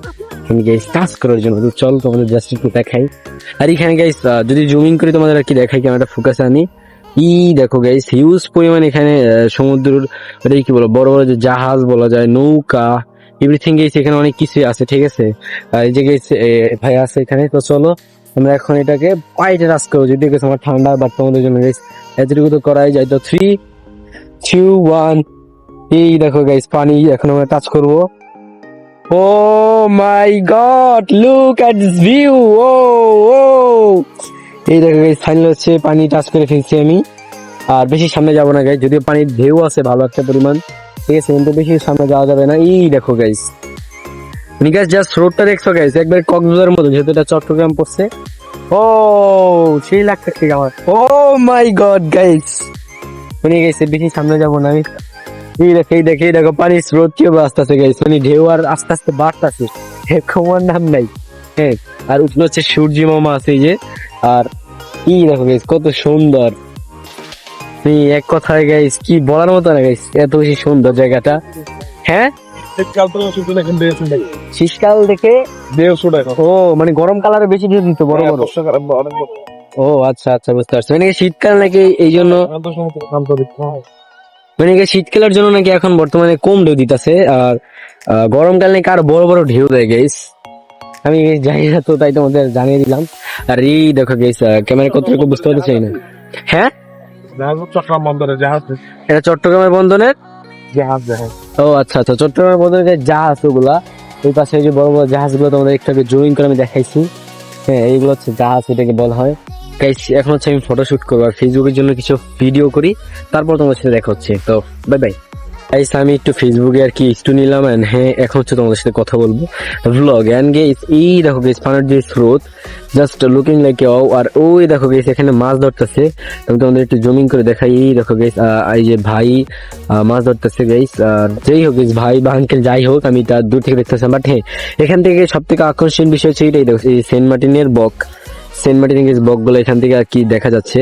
গাইস টাচ করার জন্য। তো চল তোমাদের জাস্ট একটু দেখাই। আর এখানে গাইস যদি জুমিং করি তোমাদের আর কি দেখাই, ক্যামেরাটা ফোকাসে আনি। দেখো গাইস, হিউজ পরিমাণ এখানে সমুদ্রের কি বলো, বড় বড় যে জাহাজ বলা যায়, নৌকা, এভরিথিং গাইস এখানে অনেক কিছু আছে, ঠিক আছে। এই যে গাইস ভাই আছে এখানে। তো চলো আমরা এখন এটাকে পাইটে টাচ করবো, যদি গাইস আমার ঠান্ডা, বাট তোমাদের জন্য গাইস এতটুকু তো করাই যায়। তো 3, 2, 1 এই দেখো গাইস পানি এখন আমরা টাচ করবো। Oh my god, look at this view. Oh oh এই দেখো গাইস, ফাইনাল হচ্ছে পানি টাচ করে ফেলছি আমি। আর বেশি সামনে যাবো না গাইস, যদিও পানির ঢেউ আছে ভালো একটা পরিমাণ, ঠিক আছে, কিন্তু বেশি সামনে যাওয়া যাবে না। এই দেখো গাইস, গাইস জাস্ট রোডটা দেখছো গাইস, একবার কক্সবাজারের মতো, যেহেতু এটা চট্টগ্রাম পড়ছে। ও সেই লাগতেছে আমার। ও মাই গড গাইস, মানে গাইস বেশি সামনে যাবো না আমি। এই দেখো পানির স্রোত কিভাবে আসতেছে গাইস, মানে ঢেউ আর আস্তে আস্তে বাড়তেছে, কমার নাম নাই। হ্যাঁ, আর উঠলো হচ্ছে সূর্য মামা আছে এই যে। আর দেখো গাইস কত সুন্দর, এক কথায় গাইস কি বলার মতো না গাইস, এত বেশি সুন্দর জায়গাটা। হ্যাঁ, শীতকাল তো শুধু দেখেন ঢেউ শুনে। শীতকাল দেখে ঢেউ শুনে। ও মানে গরম কালারে বেশি ঢেউ দিত, বড় বড়। বর্ষাকাল অনেক বড়। ও আচ্ছা আচ্ছা, বুঝতে পারছি। মানে শীতকাল নাকি এই জন্য, মানে শীতকালের জন্য নাকি এখন বর্তমানে কম ঢেউ দিতেছে, আর গরমকাল নাকি আরো বড় বড় ঢেউ দেয় গাইস। আমি জানি না, তো তাই তোমাদের জানিয়ে দিলাম। আর এই দেখো গাইস, ক্যামেরা কতটুকু বুঝতে পারছি না। হ্যাঁ, চট্টগ্রাম বন্দরে জাহাজ, এটা চট্টগ্রামের বন্দরের জাহাজ। ও আচ্ছা আচ্ছা, চট্টগ্রামের বন্দরের যে জাহাজ ওগুলা, ওই পাশে যে বড় বড় জাহাজ গুলো তোমাদের একটু জুমিং করে আমি দেখাইছি। হ্যাঁ, এইগুলো হচ্ছে জাহাজ, এটাকে বলা হয় গাইস। এখন হচ্ছে আমি ফটোশুট করবো আর ফেসবুকের জন্য কিছু ভিডিও করি, তারপর তোমাদের সাথে দেখা হচ্ছে। তো বাই বাই গাইস, আমি একটু ফেসবুকে আর কি একটু নিলাম। এন্ড হ্যাঁ, এখন হচ্ছে তোমাদের সাথে কথা বলবো ভ্লগ। এন্ড গাইস এই দেখো গাইস, পানির যে স্রোত, জাস্ট লুকিং লাইক ও। আর ওই দেখো গাইস এখানে মাছ ধরতেছে, আমি তোমাদের একটু জুমিং করে দেখাই। এই দেখো গাইস, এই যে ভাই মাছ ধরতেছে গাইস। আর যেই হোক গাইস, ভাই বা আঙ্কেল যাই হোক, আমি তার দূর থেকে দেখতেছিলাম। বাট হ্যাঁ, এখান থেকে সব থেকে আকর্ষণীয় বিষয় হচ্ছে এইটাই দেখো, এই সেন্ট মার্টিনের বক। সেন্ট মার্টিনের বক গুলো এখান থেকে আর কি দেখা যাচ্ছে।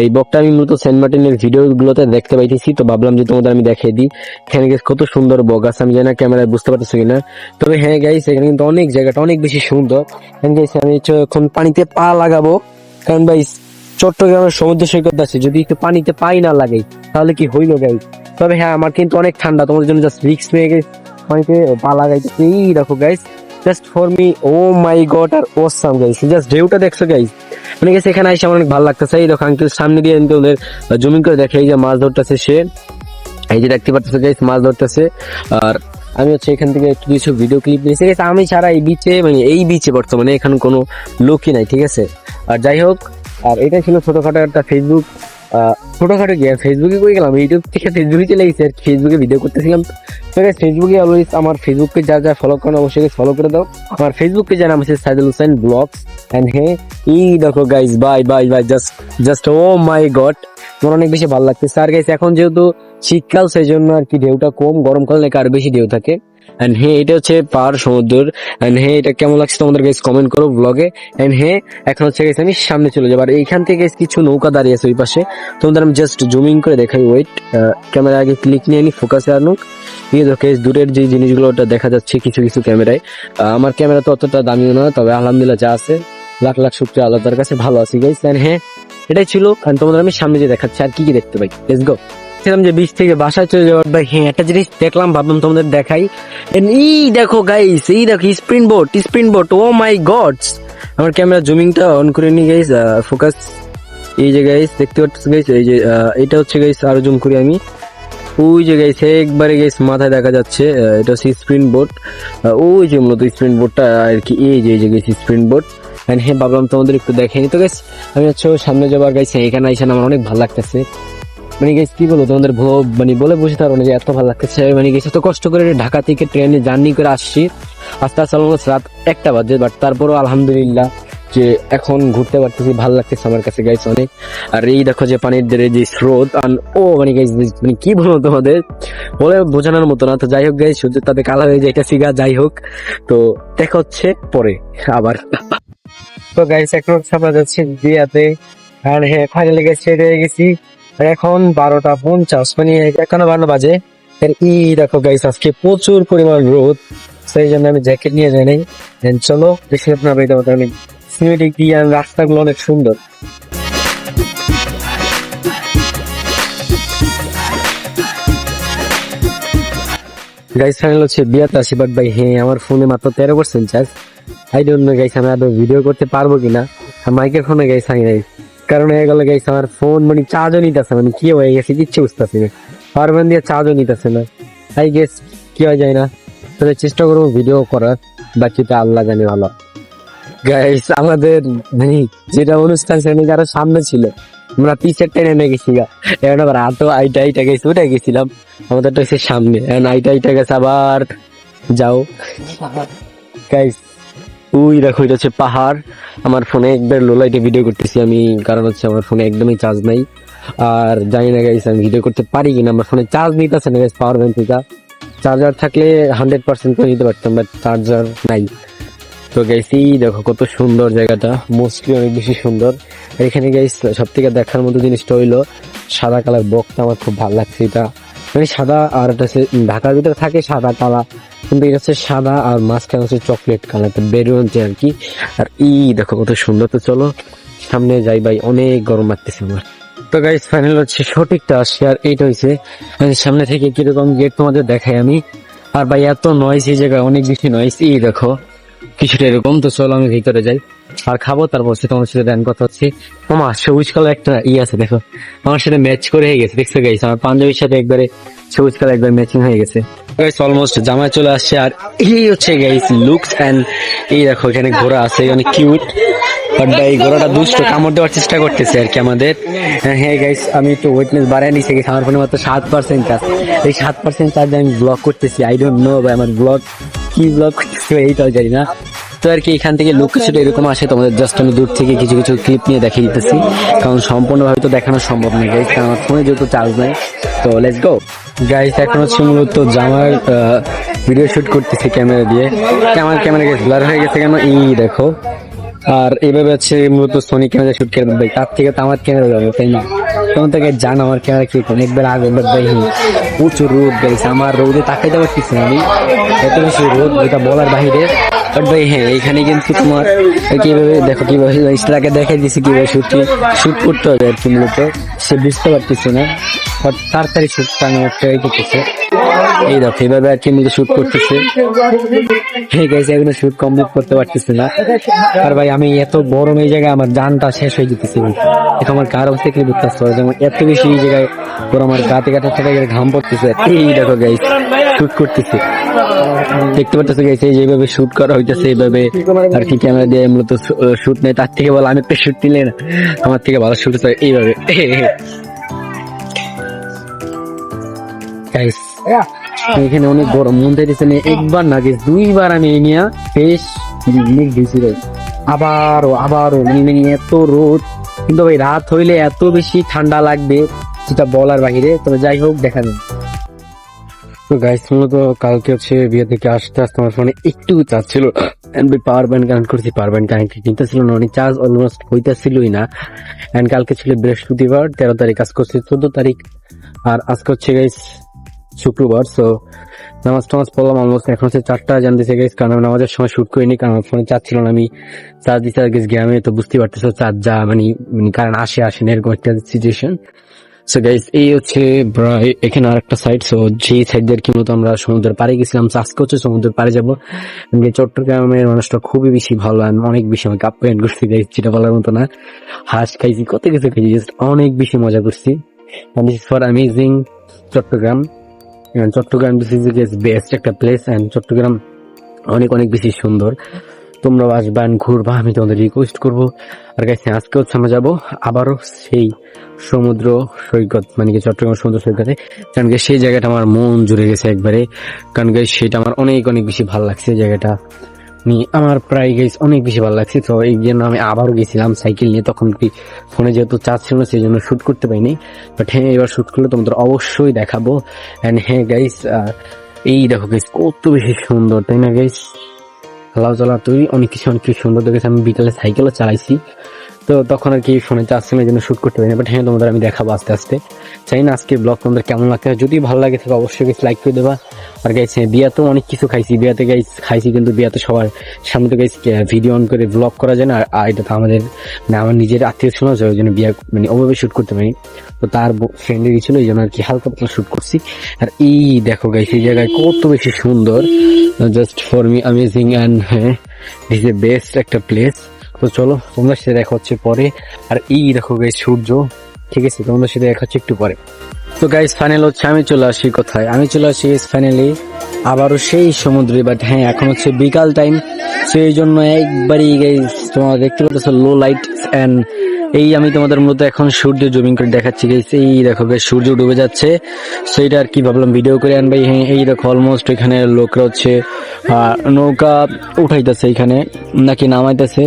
এই বকটা আমি মূলত সেন্ট মার্টিনের ভিডিও গুলোতে দেখতে পাইতেছি, তো ভাবলাম যে তোমাদের আমি দেখাই দিই। এখানে গেছে কত সুন্দর বক আছে, আমি জানি না ক্যামেরায় বুঝতে পারতেছি কিনা। তবে হ্যাঁ গাইস, এখানে কিন্তু অনেক জায়গাটা অনেক বেশি সুন্দর। আমি এখন পানিতে পা লাগাবো, কারণ ভাই চট্টগ্রামের সমুদ্র সৈকত আছে, যদি একটু পানিতে পাই না লাগাই তাহলে কি হইলো গাইস। তবে হ্যাঁ, আমার কিন্তু অনেক ঠান্ডা, তোমাদের জন্য জাস্ট রিস্ক নিয়ে পানিতে পা লাগাইতেছি। এই দেখো guys, just for me, oh my God, আর অসাম গাইস, জাস্ট ঢেউটা দেখছো গাইস, মানে গেছে এখানে এসে আমার অনেক ভালো লাগতেছে। এই দেখো আঙ্কেল সামনে দিয়ে ওদের জুমিং করে দেখে, এই যে মাছ ধরতেছে সে, এই যে দেখতে পাচ্ছ গাইস মাছ ধরতেছে। আর আমি হচ্ছে এখান থেকে একটু কিছু ভিডিও ক্লিপ নিয়েছি। আমি ছাড়া এই বিচে, মানে এই বিচে বর্তমানে এখানে কোনো লোকই নাই, ঠিক আছে। আর যাই হোক, আর এটা ছিল ছোটখাটো একটা ফেসবুক ছোটখাটো গিয়ে ফেসবুকে করে গেলাম, ইউটিউব থেকে ফেসবুকে চলে গেছি আর ফেসবুকে ভিডিও করতেছিলাম। তো ফেসবুকে অলওয়েজ আমার ফেসবুক পেজ যা ফলো করেন অবশ্যই ফলো করে দাও। আমার ফেসবুক পেজের নাম হচ্ছে সাইদুল হোসেন ব্লগস এন্ড হ্যাঁ এই দেখো guys bye bye bye just oh my god, আমার অনেক বেশি ভালো লাগতেছে। আর গাইস এখন যেহেতু শীতকাল সেই জন্য আর কি ঢেউটা কম, গরমকাল নাকি আরো বেশি ঢেউ থাকে। এন্ড হ্যাঁ এটা হচ্ছে পাহাড় সমুদ্র। এন্ড হ্যাঁ এটা কেমন লাগছে তোমাদের গাইস কমেন্ট করো ব্লগে। এন্ড হ্যাঁ এখন হচ্ছে গাইস আমি সামনে চলে যাবো, আর এইখান থেকে guys কিছু নৌকা দাঁড়িয়ে আছে ওই পাশে, তোমাদের আমি জাস্ট জুমিং করে দেখাই। ওয়েট, ক্যামেরা আগে ক্লিক নিয়ে নি, ফোকাসে আনুক। এই দেখো guys, দূরের যে জিনিসগুলো ওটা দেখা যাচ্ছে কিছু কিছু ক্যামেরায়। আমার ক্যামেরা তো অতটা দামিও না, তবে আলহামদুলিল্লাহ যা আছে লাখ লাখ শুক্রিয়া আল্লাহর কাছে, ভালো আছি গাইস। এন্ড হ্যাঁ এটাই ছিল, and তোমাদের আমি সামনে যে দেখাচ্ছি আর কি কি দেখতে পাই। Let's go. ছিলাম যে বিচ থেকে বাসায় চলে যাওয়ার ভাই, হ্যাঁ একটা জিনিস দেখলাম, ভাবলাম তোমাদের দেখাই। এই দেখো গাইস, এই দেখো স্প্রিন বোট, ও মাই গডস। আমার ক্যামেরা জুমিংটা অন করে নি গাইস, ফোকাস। এই যে গাইস দেখতে পাচ্ছ গাইস, এই যে এটা হচ্ছে গাইস, আরো জুম করি আমি। ওই যে গাইস একবারে গাইস মাথায় দেখা যাচ্ছে, এটা হচ্ছে স্প্রিন বোট। ওই যে মূলত স্প্রিন বোটটা আর কি, এই যে গাইস স্প্রিন বোট। এন্ড হ্যাঁ ভাবলাম তোমাদের একটু দেখাই। তো গাইস আমি হচ্ছে সামনে যাবার গাইস, এখানে আইসা আমার অনেক ভালো লাগতেছে। মানে গেছি কি বলবো তোমাদের, মানে বলে বুঝতে পারবো না যে এত ভালো লাগতেছে। মানে গেছি এত কষ্ট করে ঢাকা থেকে ট্রেনে জার্নি করে আসছি, আস্তে আস্তে অলমোস্ট রাত 1টা বাজে, বাট তারপরও আলহামদুলিল্লাহ যে এখন ঘুরতে পারতেছি, ভালো লাগতেছে আমার কাছে গাইস অনেক। আর এই দেখো যে পানির যে স্রোত, ও মানে গাইস মানে কি বলবো তোমাদের, বলে বোঝানোর মতো না। তো যাই হোক গাইস, সূর্য তাদের কালো হয়ে যায়, এটা সিগা যাই হোক। তো দেখা হচ্ছে পরে আবার। তো গাইস এখন ছাপা যাচ্ছে বিয়াতে, আর হ্যাঁ ফাইনালি গাইস রেডি হয়ে গেছি। এখন 12:50, মানে 51 বাজে। এই দেখো গাইস আজকে প্রচুর পরিমাণ রোদ, সেই জন্য আমি জ্যাকেট নিয়ে যাই নাই। চলো দেখি আপনার অনেক সিনেমেটিক দিয়ে, রাস্তাগুলো অনেক সুন্দর। গাইস ফাইনাল হচ্ছে বিয়াতে আসি, বাট ভাই হ্যাঁ আমার ফোনে মাত্র 13% charge. I don't no guys আমি আদৌ ভিডিও করতে পারবো কিনা। মাইকের ফোনে গাইস আমি নাই, কারণ হয়ে গেল গাইস আমার ফোন মানে চার্জও নিতেছে, মানে কি হয়ে গেছে কিচ্ছু বুঝতেছি না, পাওয়ার ব্যাংক দিয়ে চার্জও নিতেছে না। আই গেস কি হয় যায় না, তবে চেষ্টা করবো ভিডিও করার, বাকিটা আল্লাহ জানে ভালো। গাইস আমাদের মানে যেটা অনুষ্ঠান সেটা আরো সামনে ছিল, আমরা পিছের টেনে নিয়ে গেছি গা, এখন আবার হাতও আইটা গেছি, ওটাই গেছিলাম, আমাদের তো সামনে এখন আইটা গেছে আবার যাও। গাইস ওই দেখো এটা হচ্ছে পাহাড়। আমার ফোনে একবার লো লাইটে ভিডিও করতেছি আমি, কারণ হচ্ছে আমার ফোনে একদমই চার্জ নাই। আর জানি না গাইস আমি ভিডিও করতে পারি কিনা, আমার ফোনে চার্জ নিতেছে না গাইস, পাওয়ার ব্যাংক থেকে। চার্জার থাকলে 100% করে নিতে পারতাম, বাট চার্জার নাই। তো গাইস এই দেখো কত সুন্দর জায়গাটা, মোস্টলি অনেক বেশি সুন্দর। আর এখানে গাইস সব থেকে দেখার মতো জিনিসটা হইলো সাদা কালার বকটা, আমার খুব ভালো লাগছে এটা, মানে সাদা আর এটা হচ্ছে ঢাকার ভিতরে থাকে সাদা কালা, কিন্তু এটা হচ্ছে সাদা আর মাঝখানে হচ্ছে চকলেট কালার বেরোচ্ছে আর কি। আর এই দেখো কত সুন্দর। তো চলো সামনে যাই ভাই, অনেক গরম লাগতেছে আমার। তো গাইস ফাইনাল হচ্ছে সঠিকটা আসছে, আর এইটা হচ্ছে সামনে থেকে কিরকম গেট তোমাদের দেখাই আমি। আর ভাই এত নয়েজ এই জায়গায়, অনেক বেশি নয়েজ, এই দেখো কিছুটা এরকম। তো চলো আমি ভিতরে যাই আর খাবো, তারপর হচ্ছে তোমার সাথে দেন কথা হচ্ছে। আমার সবুজ কালার একটা আছে দেখো, আমার সাথে ম্যাচ করে হয়ে গেছে, দেখছো গাইস আমার পাঞ্জাবির সাথে একবারে সবুজ কালার একবার ম্যাচিং হয়ে গেছে গাইস, অলমোস্ট জামায় চলে আসছে। আর এই হচ্ছে গাইস লুকস, এন্ড এই দেখো এখানে ঘোড়া আছে অনেক কিউট, বাট ভাই ঘোড়াটা দুষ্ট, কামড় দেওয়ার চেষ্টা করতেছে আর কি আমাদের। হ্যাঁ গাইস আমি একটু ওয়েটনেস বাড়ায় নিছি, আমার ফোনে মাত্র 7% চার্জ, এই 7% চার্জে আমি ব্লগ করতেছি। আই ডোন্ট নো ভাই আমার ব্লগ কি ব্লগ করতেছি এইটাও জানি না। তো আর কি এখান থেকে লুক কিছুটা এরকম আসে, তোমাদের জাস্ট আমি দূর থেকে কিছু কিছু ক্লিপ নিয়ে দেখিয়ে দিতেছি, কারণ সম্পূর্ণভাবে তো দেখানো সম্ভব নয় গাইস, কারণ আমার ফোনে যেহেতু চার্জ নাই। তো লেটস গো গাইস, এখন হচ্ছে মূলত জামার ভিডিও শুট করতেছি ক্যামেরা দিয়ে। আমার ক্যামেরা গেছে ব্লার হয়ে গেছে কেন এই দেখো, আর এইভাবে হচ্ছে মূলত সোনি ক্যামেরা শুট করে ভাই, তার থেকে তো আমার ক্যামেরা যাবে তাই না, তখন থেকে জানো আমার ক্যামেরা কি কোন একবার আগে একবার ভাই প্রচুর রোদ গাইছে, আমার রোদে তাকাইতে পারতেছি না আমি, এত বেশি রোদ যেটা বলার বাহিরে। বাট ভাই হ্যাঁ এখানে কিন্তু তোমার কিভাবে দেখো, কিভাবে ইনস্টাকে দেখাই দিছি কিভাবে শুট করতে হবে আর কি, মূলত সে বুঝতে পারতেছে না, তাড়াতাড়ি শুট ট্রাই করতেছে। এই দেখো এইভাবে আর কি মূলত শুট করতেছে, হ্যাঁ গাইছে এখনো শুট কমপ্লিট করতে পারতেছে না। আর ভাই আমি এত গরম এই জায়গায় আমার জানটা শেষ হয়ে যেতেছে, এখন আমার গার অবস্থা কি বুঝতে যেমন এত বেশি এই জায়গায় গরম, আমার গাতে গাতে থেকে ঘাম পড়তেছে। এই দেখো গাইস শুট করতেছি, দেখতে পারতেছে গাইস, এই যেভাবে শুট করা হইতেছে এইভাবে আর কি ক্যামেরা দিয়ে মূলত শুট নেই, তার থেকে ভালো আমি একটা শুট নিলে না আমার থেকে ভালো শুট হয় এইভাবে। গাইস এখানে অনেক গরম, মন চাইতেছে না একবার না গাইস দুইবার আমি এই নিয়ে বেশ লিখ দিয়েছি গাইস, আবারও মানে এত রোদ, কিন্তু ভাই রাত হইলে এত বেশি ঠান্ডা লাগবে সেটা বলার বাহিরে। তবে যাই হোক দেখা যাবে। তো গাইস মূলত কালকে হচ্ছে বিয়ে থেকে আসতে আসতে আমার ফোনে একটু চার্জ ছিল, পাওয়ার ব্যাংক কানেক্ট করেছি, পাওয়ার ব্যাংক কানেক্ট নিতেছিল না, মানে চার্জ অলমোস্ট হইতেছিলই না। এন্ড কালকে ছিল বৃহস্পতিবার, 13 তারিখ, কাজ করছি 14 তারিখ, আর আজকে হচ্ছে গাইস শুক্রবার। সো নামাজ টামাজ পড়লাম অলমোস্ট, এখন হচ্ছে 4টা জান দিছে গাইস, কারণ আমি নামাজের সময় শুট করিনি, কারণ আমার ফোনে চার্জ ছিল না। আমি চার্জ দিতে গেছি গ্রামে, তো বুঝতে পারতেছো চার্জ যা মানে কারণ আসে না এরকম একটা সিচুয়েশন। সো গাইস এই হচ্ছে এখানে আরেকটা সাইড, সো যে সাইড দিয়ে কি মূলত আমরা সমুদ্রের পাড়ে গেছিলাম, আজকে হচ্ছে সমুদ্রের পাড়ে যাবো। চট্টগ্রামের মানুষটা খুবই বেশি ভালো, অনেক বেশি আমাকে আপ্যায়ন করছি গাইস, যেটা বলার মতো না। হাঁস খাইছি, কত কিছু খাইছি, জাস্ট অনেক বেশি মজা করছি। This is for amazing Chittagong. Chittagong this is best একটা প্লেস, এন্ড চট্টগ্রাম অনেক বেশি সুন্দর। তোমরা আসবা, ঘুরবা, আমি তোমাদের রিকোয়েস্ট করবো। আর গাইস আজকে হচ্ছে আমরা যাবো আবারও সেই সমুদ্র সৈকত, মানে কি চট্টগ্রাম সমুদ্র সৈকতে, কারণ কি সেই জায়গাটা আমার মন জুড়ে গেছে একবারে, কারণ গাইস সেটা আমার অনেক বেশি ভালো লাগছে জায়গাটা, আমার প্রায় গাইস অনেক বেশি ভালো লাগছে। তো এই জন্য আমি আবারও গেছিলাম সাইকেল নিয়ে, তখন কি ফোনে যেহেতু চার্জ ছিল না সেই জন্য শুট করতে পারিনি, বাট হ্যাঁ এবার শুট করলে তোমাদের অবশ্যই দেখাবো। এন্ড হ্যাঁ গাইস এই দেখো গাইস কত বেশি সুন্দর, তাই না গাইস? লাউ জ্বলা তৈরি, অনেক কিছু সুন্দর দেখেছি। আমি বিকালে সাইকেলও চালাইছি, তো তখন আর কি ফোনে চার্জ ছিল, এই জন্য শুট করতে পারিনি, বাট হ্যাঁ তোমাদের আমি দেখাবো আস্তে আস্তে। চাই না আজকে ব্লগ তোমাদের কেমন লাগতে হয়, যদি ভালো লাগে তাহলে অবশ্যই গাইস লাইক করে দেবা। আর গাইস বিয়াতেও অনেক কিছু খাইছি, বিয়াতে গাইস খাইছি, কিন্তু বিয়াতে সবার সামনে তো গাইস ভিডিও অন করে ব্লগ করা যায় না, আর এটা তো আমাদের মানে আমার নিজের আত্মীয় ছিল, ওই জন্য বিয়া মানে ওভাবে শুট করতে পারি, তো তার ফ্রেন্ডের ছিল, এই জন্য আর কি হালকা পাতলা শুট করছি। আর এই দেখো গাইস এই জায়গায় কত বেশি সুন্দর, just for me amazing, and হ্যাঁ দিস ইজ বেস্ট একটা প্লেস। তো চলো তোমরা সাথে দেখা হচ্ছে পরে। আর এই দেখো গাইস সূর্য, ঠিক আছে, তোমাদের সাথে দেখা হচ্ছে একটু পরে। তো গাইস ফাইনাল হচ্ছে আমি চলে আসি কোথায়, আমি চলে আসি ফাইনালি আবারও সেই সমুদ্রে, বাট হ্যাঁ এখন হচ্ছে বিকাল টাইম, সেই জন্য একবারই গাইস তোমরা দেখতে পাচ্ছ লো লাইট, এন্ড এই আমি তোমাদের মূলত এখন সূর্য জুমিং করে দেখাচ্ছি গাইস, এই দেখো গাইস সূর্য ডুবে যাচ্ছে। সেইটা আর কি ভাবলাম ভিডিও করে আনবে। হ্যাঁ এই দেখো অলমোস্ট এখানে লোকরা হচ্ছে নৌকা উঠাইতেছে, এখানে নাকি নামাইতেছে,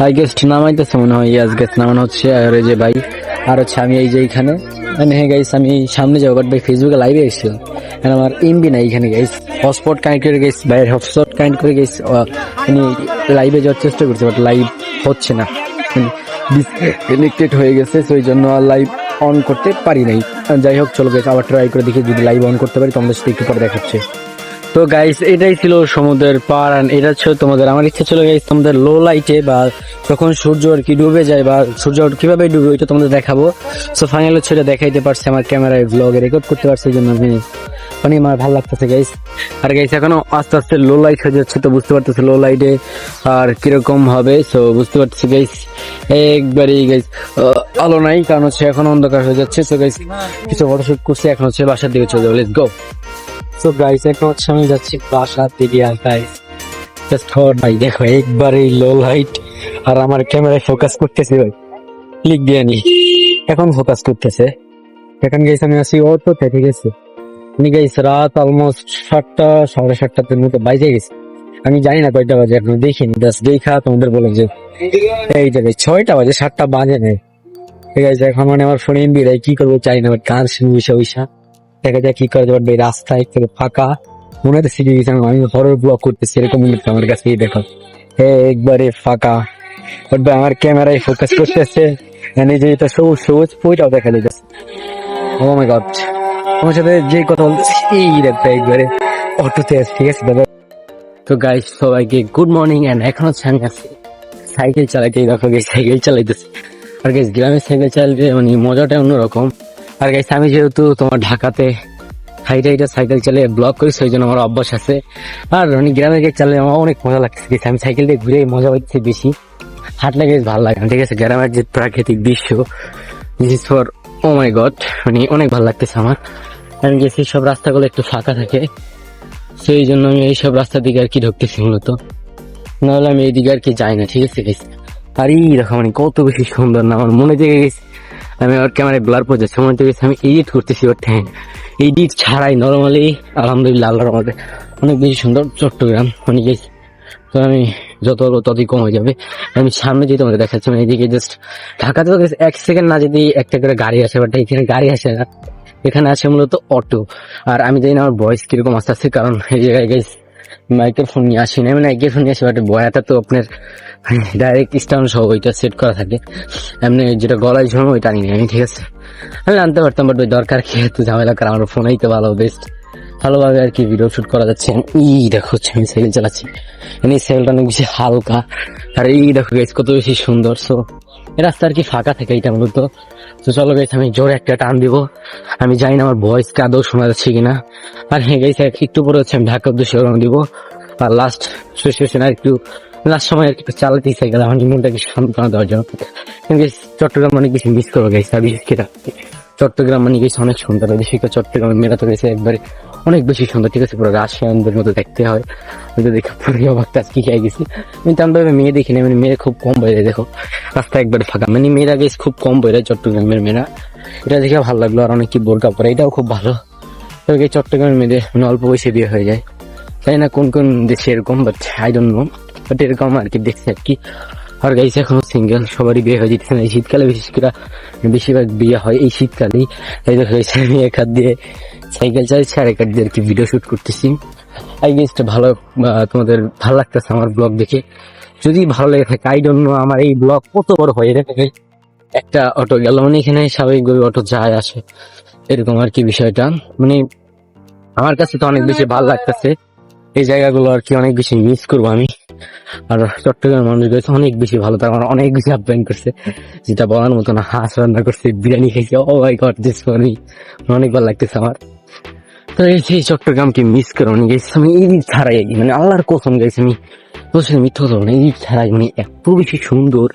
আই গেস নামাইতেছে মনে হয়, ইয়াস গেস নামানো হচ্ছে। আর এই যে ভাই আর হচ্ছে আমি এই যে এইখানে, হ্যাঁ গাইস আমি সামনে যাবো, বাট ভাই ফেসবুকে লাইভে এসেছিলাম, আমার এমবি নাই এখানে গাইস, হটস্পট কানেক্ট করে গেছি, বাইরের হটস্পট কানেক্ট করে গেছি, মানে লাইভে যাওয়ার চেষ্টা করছি, বাট লাইভ হচ্ছে না, ডিসকানেক্টেড হয়ে গেছে, তো এই জন্য আর লাইভ অন করতে পারি নাই। যাই হোক চলো গাইস আবার ট্রাই করে দেখি যদি লাইভ অন করতে পারি, তোমাদের সাথে একটু পরে দেখাচ্ছে। তো গাইস এটাই ছিল সমুদ্রের পার, আর এটা ছিল তোমাদের, আমার ইচ্ছা ছিল গাইস তোমাদের লো লাইটে বা যখন সূর্য আর কি ডুবে যায় বা সূর্য কিভাবে ডুবে ওইটা তোমাদের দেখাবো। সো ফাইনাল হচ্ছে এটা দেখাইতে পারছি, আমার ক্যামেরায় ব্লগে রেকর্ড করতে পারছি, এই জন্য মানে আমার ভালো লাগতেছে গাইস। আর গাইস এখনো আস্তে আস্তে লো লাইট হয়ে যাচ্ছে, তো বুঝতে পারতেছে লো লাইটে আর কিরকম হবে। সো বুঝতে পারতেছি গাইস একবারই গাইস আলো নাই, কারণ হচ্ছে এখন অন্ধকার হয়ে যাচ্ছে। সো গাইস কিছু ফটোশুট করছি, এখন হচ্ছে বাসার দিকে চলে যাবো, লেটস গো। সো গাইস এখন হচ্ছে আমি যাচ্ছি বাসার দিকে। আর গাইস জাস্ট ভাই দেখো একবারে লো লাইট, আর আমার ক্যামেরায় ফোকাস করতেছে ভাই, ক্লিক দিয়ে নি এখন ফোকাস করতেছে। এখন গাইস আমি আছি অটোতে, ঠিক আছে, আমি গাইস রাত অলমোস্ট 7টা 7:30 মতো বাইজে গেছে, আমি জানি না কয়টা বাজে, এখন দেখিনি, জাস্ট দেখা তোমাদের বলে যে এই জায়গায় 6টা বাজে, 7টা বাজে নেই, ঠিক আছে। এখন মানে আমার ফোনে এমবি নাই, কি করবো চাই না, গান শুনবি সবইসা দেখা যায় কি করে যাবে। ভাই রাস্তায় ফাঁকা মনে হচ্ছে শিখে গেছি, আমি হরর ব্লগ করতেছি এরকম আমার কাছে, দেখো একবারে ফাঁকা, বাট ভাই আমার ক্যামেরায় ফোকাস করতেছে, যে এটা সবুজ সবুজ ওইটাও দেখা যাইতেছে। ও মাই গড, আমার সাথে যে কথা বলছি এই একটা একবারে অটোতে আছে, ঠিক আছে দাদা। তো গাইস সবাইকে গুড মর্নিং, এন্ড এখন হচ্ছে আমি আছি সাইকেল চালাইতে, দেখো গাইস সাইকেল চালাইতেছি। আর গাইস গ্রামে সাইকেল চালাতে মানে মজাটা অন্যরকম। আর গাইস আমি যেহেতু তোমার ঢাকাতে হাইটা সাইকেল চালিয়ে ব্লগ করি, সেই জন্য আমার অভ্যাস আছে, আর মানে গ্রামে গিয়ে চালিয়ে আমার অনেক মজা লাগছে। আমি সাইকেল দিয়ে ঘুরে মজা পাচ্ছি বেশি, হাঁটলে গেছে ভালো লাগে না, ঠিক আছে। গ্রামের যে প্রাকৃতিক দৃশ্য বিশেষ ফর ও মাই গড, মানে অনেক ভালো লাগতেছে আমার। আমি গেছি সব রাস্তাগুলো একটু ফাঁকা থাকে, তো এই জন্য আমি এইসব রাস্তার দিকে আর কি ঢুকতেছি মূলত, নাহলে আমি এইদিকে আর কি যাই না, ঠিক আছে গাইস। আর এই দেখো মানে কত বেশি সুন্দর না, আমার মনে জেগে গেছে, আমি ওর ক্যামেরায় ব্লার পড়ে যাচ্ছে, মনে জেগে গেছে আমি এডিট করতেছি ওর ঠ্যাং, এডিট ছাড়াই নর্মালি আলহামদুলিল্লাহ আল্লাহর রহমতে অনেক বেশি সুন্দর চট্টগ্রাম মানে গাইস। তো আমি যত বলবো ততই কম হয়ে যাবে। আমি সামনে যেতে তোমাদের দেখাচ্ছি, মানে এইদিকে জাস্ট ঢাকাতে তো এক সেকেন্ড না যদি একটা করে গাড়ি আসে, বাট এখানে গাড়ি আসে না, এখানে আছে মূলত অটো। আর আমি জানি না আমার ভয়েস কিরকম আসতে আসছে, কারণ এই জায়গায় গাইস মাইক্রোফোন নিয়ে আসি না, মানে মাইক্রোফোন নিয়ে আসি, বাট বয়াটা তো আপনার ডাইরেক্ট স্টাউন সহ ওইটা সেট করা থাকে, এমনি যেটা গলায় ঝোলানো ওইটা আনি আমি, ঠিক আছে। আমি আনতে পারতাম, বাট ওই দরকার কি এত ঝামেলা, কারণ আমার ফোনেই তো ভালো বেস্ট ভালোভাবে আর কি ভিডিও শুট করা যাচ্ছে। এই দেখো হচ্ছে আমি সাইকেল চালাচ্ছি, এই সাইকেলটা অনেক বেশি হালকা, আর এই দেখো গাইস কত বেশি সুন্দর। সো এই রাস্তা আর কি ফাঁকা থাকে এইটা মূলত। তো চলো গাইস আমি জোরে একটা টান দিব, আমি জানি না আমার ভয়েস কে আদৌ শোনা যাচ্ছে কিনা। আর হ্যাঁ গাইস একটু পরে হচ্ছে আমি ঢাকার উদ্দেশ্যে রওনা দিব, আর লাস্ট শেষে আর একটু লাস্ট সময় আর কি একটু চালাতেই সাইকেল, আমার মনটাকে সান্ত্বনা দেওয়ার জন্য। কিন্তু চট্টগ্রাম অনেক বেশি মিস করবো গাইস, আর বিশেষ করে চট্টগ্রাম মানে গেছে অনেক সুন্দর, বিশেষ করে চট্টগ্রামের মেয়েরা তো গেছে একবারে অনেক বেশি সুন্দর, ঠিক আছে, পুরো রাশিয়ানদের মতো দেখতে হয়। কিন্তু দেখে পুরো অবাক কি খেয়ে গেছি, কিন্তু আমরা মেয়ে দেখি না, মানে মেয়ে খুব কম বেড়ে, দেখো রাস্তা একবারে ফাঁকা, মানে মেয়েরা গেছে খুব কম বেড়ে চট্টগ্রামের মেয়েরা, এটা দেখে ভালো লাগলো। আর অনেক কি বোরকা পরে, এটাও খুব ভালো। তো চট্টগ্রামের মেয়েদের মানে অল্প বয়সে বিয়ে হয়ে যায়, তাই না কোন কোন দেশে এরকম, but I don't no, but এরকম আর কি দেখছি আর কি। আর গাইস এখনো সিঙ্গেল, সবারই বিয়ে হয়ে যেতেছে না, এই শীতকালে বিশেষ করে বেশিরভাগ বিয়ে হয় এই শীতকালেই। এই দেখো আমি এক হাত দিয়ে সাইকেল চালাচ্ছি আর এক হাত দিয়ে আর কি ভিডিও শুট করতেছি। আই গেস ভালো, তোমাদের ভালো লাগতেছে আমার ব্লগ দেখে, যদি ভালো লেগে থাকে আই ডোন্ট নো আমার এই ব্লগ কত বড় হয়। এটা একটা অটো গেল, মানে এখানে স্বাভাবিকভাবে অটো যায় আসে, এরকম আর কি বিষয়টা, মানে আমার কাছে তো অনেক বেশি ভালো লাগতেছে এই জায়গাগুলো আর কি, অনেক বেশি মিস করবো আমি। আর চট্টগ্রামের মানুষ গেছে অনেক বেশি ভালো, তার মানে অনেক বেশি আপ্যায়ন করছে, যেটা বলার মতো না। হাঁস রান্না করছে, বিরিয়ানি খাইছে, ও মাই গড দিস ফানি, অনেক ভালো লাগতেছে আমার। তো এই সেই চট্টগ্রামকে মিস করে অনেক গেছি আমি, এই ছাড়াই মানে আল্লাহর কসম গেছি আমি, তোর সাথে মিথ্যা কথা বলবো না, এই ছাড়াই মানে এত বেশি সুন্দর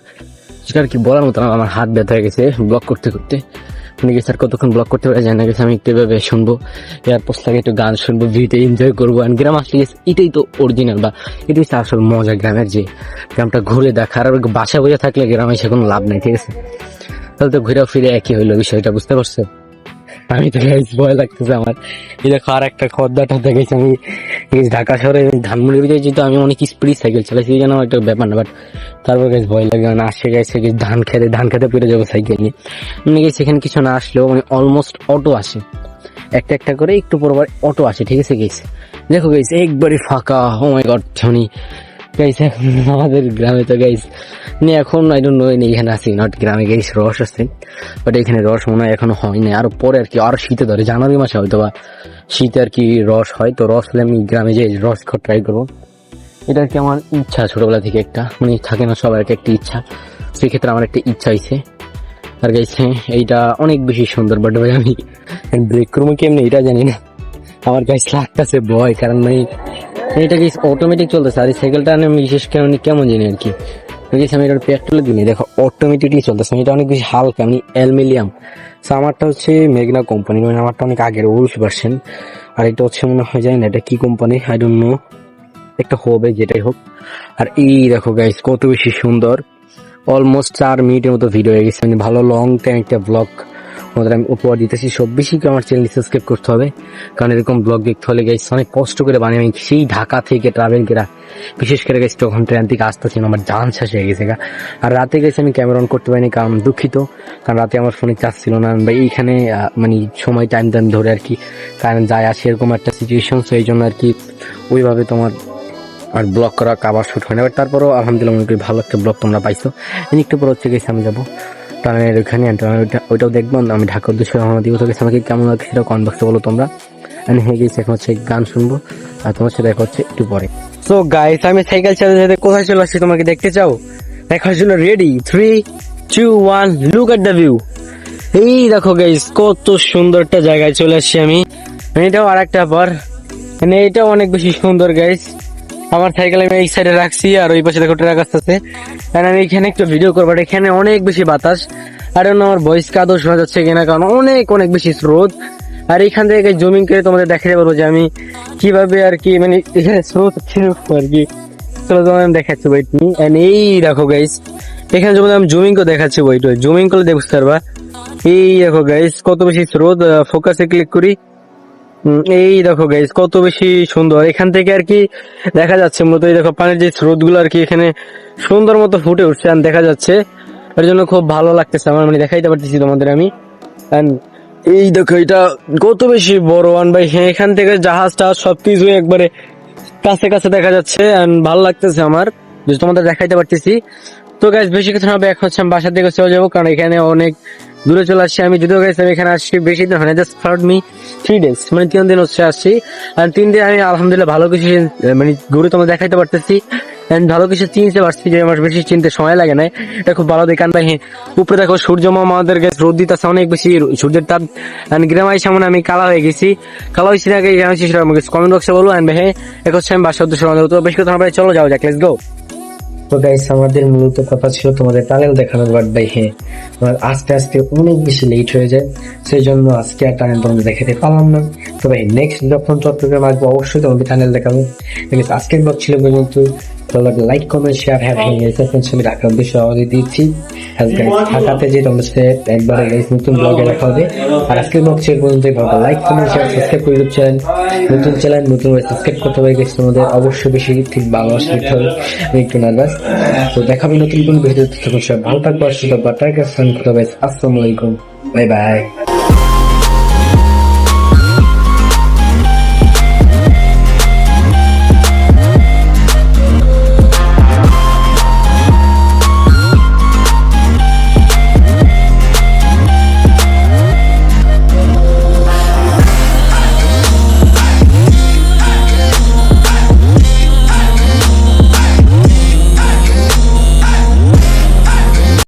যেটা আর কি বলার মতো না। আমার হাত ব্যথা হয়ে গেছে ব্লগ করতে করতে, মানে গেছে আর কতক্ষণ ব্লগ করতে পারে জানা গেছে। আমি একটু এভাবে শুনবো, এয়ারপোর্ট লাগে একটু গান শুনবো, ভিডিও এনজয় করবো। আর গ্রাম আসলে গেছে এটাই তো অরিজিনাল, বা এটাই হচ্ছে আসল মজা গ্রামের, যে গ্রামটা ঘুরে দেখার। আর বাসা বসে থাকলে গ্রামে সে কোনো লাভ নেই, ঠিক আছে, তাহলে তো ঘুরে ফিরে একই হইলো বিষয়টা, বুঝতে পারছো? আমি তো ভয় লাগতেছে আমার। এই দেখো আর একটা খদ্দাটা দেখেছি আমি, ঢাকা শহরে ধানমন্ডি ভিতরে যেহেতু আমি অনেক স্পিড সাইকেল চালাইছি, এই জন্য একটা ব্যাপার না, বাট তারপর গেছে ভয় লাগে, মানে আসে গেছে ধান খেতে পেরে যাবো সাইকেল নিয়ে। মানে গেছে এখানে কিছু না আসলেও মানে অলমোস্ট অটো আসে, একটা একটা করে একটু পরবার অটো আসে, ঠিক আছে গেছে। দেখো গেছে একবারে ফাঁকা, ও মাই গড শনি গাইছে। আমাদের গ্রামে তো গাইস এখন আই ডোন্ট নো এখানে আছি নট গ্রামে গাইস রস আছে, বাট এখানে রস মনে হয় এখনো হয় না, আরো পরে আর কি, আরো শীতে ধরে জানুয়ারি মাসে হয়তো বা শীতে আর কি রস হয়। তো রস হলে আমি গ্রামে যে রস ট্রাই করবো, এটা আর কি আমার ইচ্ছা ছোটবেলা থেকে একটা, মানে থাকে না সবার একটা ইচ্ছা, সেক্ষেত্রে আমার একটা ইচ্ছা হয়েছে। আর গাইছে এইটা অনেক বেশি সুন্দর, বাট ভাই আমি ব্রেক করবো কেমনি এটা জানি না, আমার গাইস লাগতেছে ভয়, কারণ মানে এটা কি অটোমেটিক চলতেছে, আর এই সাইকেলটা আমি বিশেষ করে কেমন জানি আর কি, আমি এটা পেট্রোলে দিই, দেখো অটোমেটিকলি চলতেছে, এটা অনেক বেশি হালকা, আমি অ্যালুমিনিয়াম। আমারটা হচ্ছে মেঘনা কোম্পানি, মানে আমারটা অনেক আগের ওল্ড ভার্সন, আর এটা হচ্ছে মনে হয় যায় না এটা কি কোম্পানি, আই ডোন্ট নো, একটা হবে যেটাই হোক। আর এই দেখো গাইস কত বেশি সুন্দর, অলমোস্ট 4 মিনিটের মতো ভিডিও হয়ে গেছে, মানে ভালো লং টাইম একটা ব্লগ আমাদের আমি উপহার দিতেছি। সব বেশি করে আমার চ্যানেল সাবস্ক্রাইব করতে হবে, কারণ এরকম ব্লগ দেখতে হলে গাইস অনেক কষ্ট করে বানিয়ে, আমি সেই ঢাকা থেকে ট্রাভেল করা, বিশেষ করে গেছি তখন ট্রেন থেকে আসতেছি আমার জান শেষ হয়ে গেছে গা। আর রাতে গেছে আমি ক্যামেরা অন করতে পারিনি, কারণ দুঃখিত, কারণ রাতে আমার ফোনে চার্জ ছিল না, বা এইখানে মানে সময় টাইম ধরে আর কি কারেন্ট যায় আসে, এরকম একটা সিচুয়েশন, সেই জন্য আর কি ওইভাবে তোমার আর ব্লগ করা কাবার শুট হয় না। বাট তারপরও আলহামদুলিল্লাহ মনে করি ভালো একটা ব্লগ তোমরা পাইছো। একটু পর হচ্ছে গেছে আমি যাবো টানের ওখানে, ওইটাও দেখবো। আমি ঢাকার উদ্দেশ্যে রওনা দিব, তো গেছে আমাকে কেমন লাগছে সেটা কমেন্ট বক্সে বলো তোমরা। আমি হয়ে গেছি, এখন হচ্ছে গান শুনবো, আর তোমার সাথে দেখা হচ্ছে একটু পরে। সো গাইস আমি সাইকেল চালাতে কোথায় চলে আসছি তোমাকে দেখতে চাও? দেখার জন্য ready? 3, 2, 1 look at the view. এই দেখো গাইস কত সুন্দর একটা জায়গায় চলে আসছি আমি, এটাও আর একটা পর, মানে এটাও অনেক বেশি সুন্দর গাইস। আমার সাইকেল আমি এই সাইডে রাখছি, আর ওই পাশে দেখো ট্রাক আসতেছে, আর আমি এখানে একটু ভিডিও করবো। এখানে অনেক বেশি বাতাস, আর আমার ভয়েস কাদও শোনা যাচ্ছে কিনা, কারণ অনেক অনেক বেশি স্রোত, আর এখান থেকে জুমিং করে তোমাদের দেখাতে পারবো যে আমি কিভাবে আর কি মানে এখানে স্রোত কিরকম আর কি, চলো তোমাদের আমি দেখাচ্ছি ওয়েট মি। এন্ড এই দেখো গাইস, এখানে যখন আমি জুমিং করে দেখাচ্ছি ওয়েট জুমিং করলে দেখতে পারবা। এই দেখো গাইস কত বেশি স্রোত, ফোকাসে ক্লিক করি, এই দেখো গাইস কত বেশি সুন্দর। এখান থেকে আর কি দেখা যাচ্ছে মূলত এই দেখো পানির যে স্রোত গুলো আর কি এখানে সুন্দর মতো ফুটে উঠছে আর দেখা যাচ্ছে, এর জন্য খুব ভালো লাগতেছে আমার, মানে দেখাইতে পারতেছি তোমাদের আমি। And এই দেখো এটা কত বেশি বড় ওয়ান ভাই, হ্যাঁ এখান থেকে জাহাজ টাহাজ সবকিছু একবারে কাছে কাছে দেখা যাচ্ছে and ভালো লাগতেছে আমার, যে তোমাদের দেখাইতে পারতেছি। তো গাইস বেশি কিছু হবে, এখন হচ্ছে আমি বাসার দিকে চলে যাবো, কারণ এখানে অনেক দূরে চলে আসছি আমি। যদিও গাইস আমি এখানে আসছি বেশি দিন হয় না, জাস্ট ফর মি 3 days, মানে 3 দিন হচ্ছে আসছি। আর 3 দিন আমি আলহামদুলিল্লাহ ভালো কিছু মানে ঘুরে তোমাদের দেখাইতে পারতেছি এন্ড ভালো কিছু চিনতে পারছি, যে আমার বেশি চিনতে সময় লাগে না, এটা খুব ভালো দেখান ভাই। হ্যাঁ উপরে দেখো সূর্য মামা আমাদের গাছ রোদ দিতেছে অনেক বেশি, সূর্যের তাপ গ্রামাই সামনে আমি কালা হয়ে গেছি, কালা হয়েছি না সেটা আমাকে কমেন্ট বক্সে বলো। এন্ড ভাই এখন হচ্ছে আমি বাসার উদ্দেশ্যে রওনা দেবো। তো বেশি কথা আমরা চলো যাও যাক, লেটস গো। তো গাইস আমাদের মূলত কথা ছিল তোমাদের টানেল দেখানোর, বাট ভাই হ্যাঁ আমার আস্তে আস্তে অনেক বেশি লেট হয়ে যায়, সেই জন্য আজকে আর টানেল তোমাদের দেখাতে পারলাম না। তো ভাই নেক্সট যখন চট্টগ্রাম আসবো অবশ্যই তোমাদের টানেল দেখাবো। আজকের ব্লগ ছিল পর্যন্ত, লাইক কমেন্ট শেয়ার হ্যাঁ আমি ঢাকার উদ্দেশ্যে আমাদের দিচ্ছি। ঢাকাতে যে তোমাদের সাথে একবারে গাইস নতুন ব্লগে দেখা হবে। আর আজকের ব্লগ ছিল পর্যন্ত, লাইক কমেন্ট শেয়ার সাবস্ক্রাইব করে দিচ্ছেন, নতুন চ্যানেল নতুন সাবস্ক্রাইব করতে হবে গেছে তোমাদের অবশ্যই, বেশি ঠিক ভালোবাসা দিতে হবে, আমি একটু নার্ভাস। তো দেখাবে নতুন কোন ভিডিও, ভালো থাকবো, আসসালামু আলাইকুম, বাই বাই।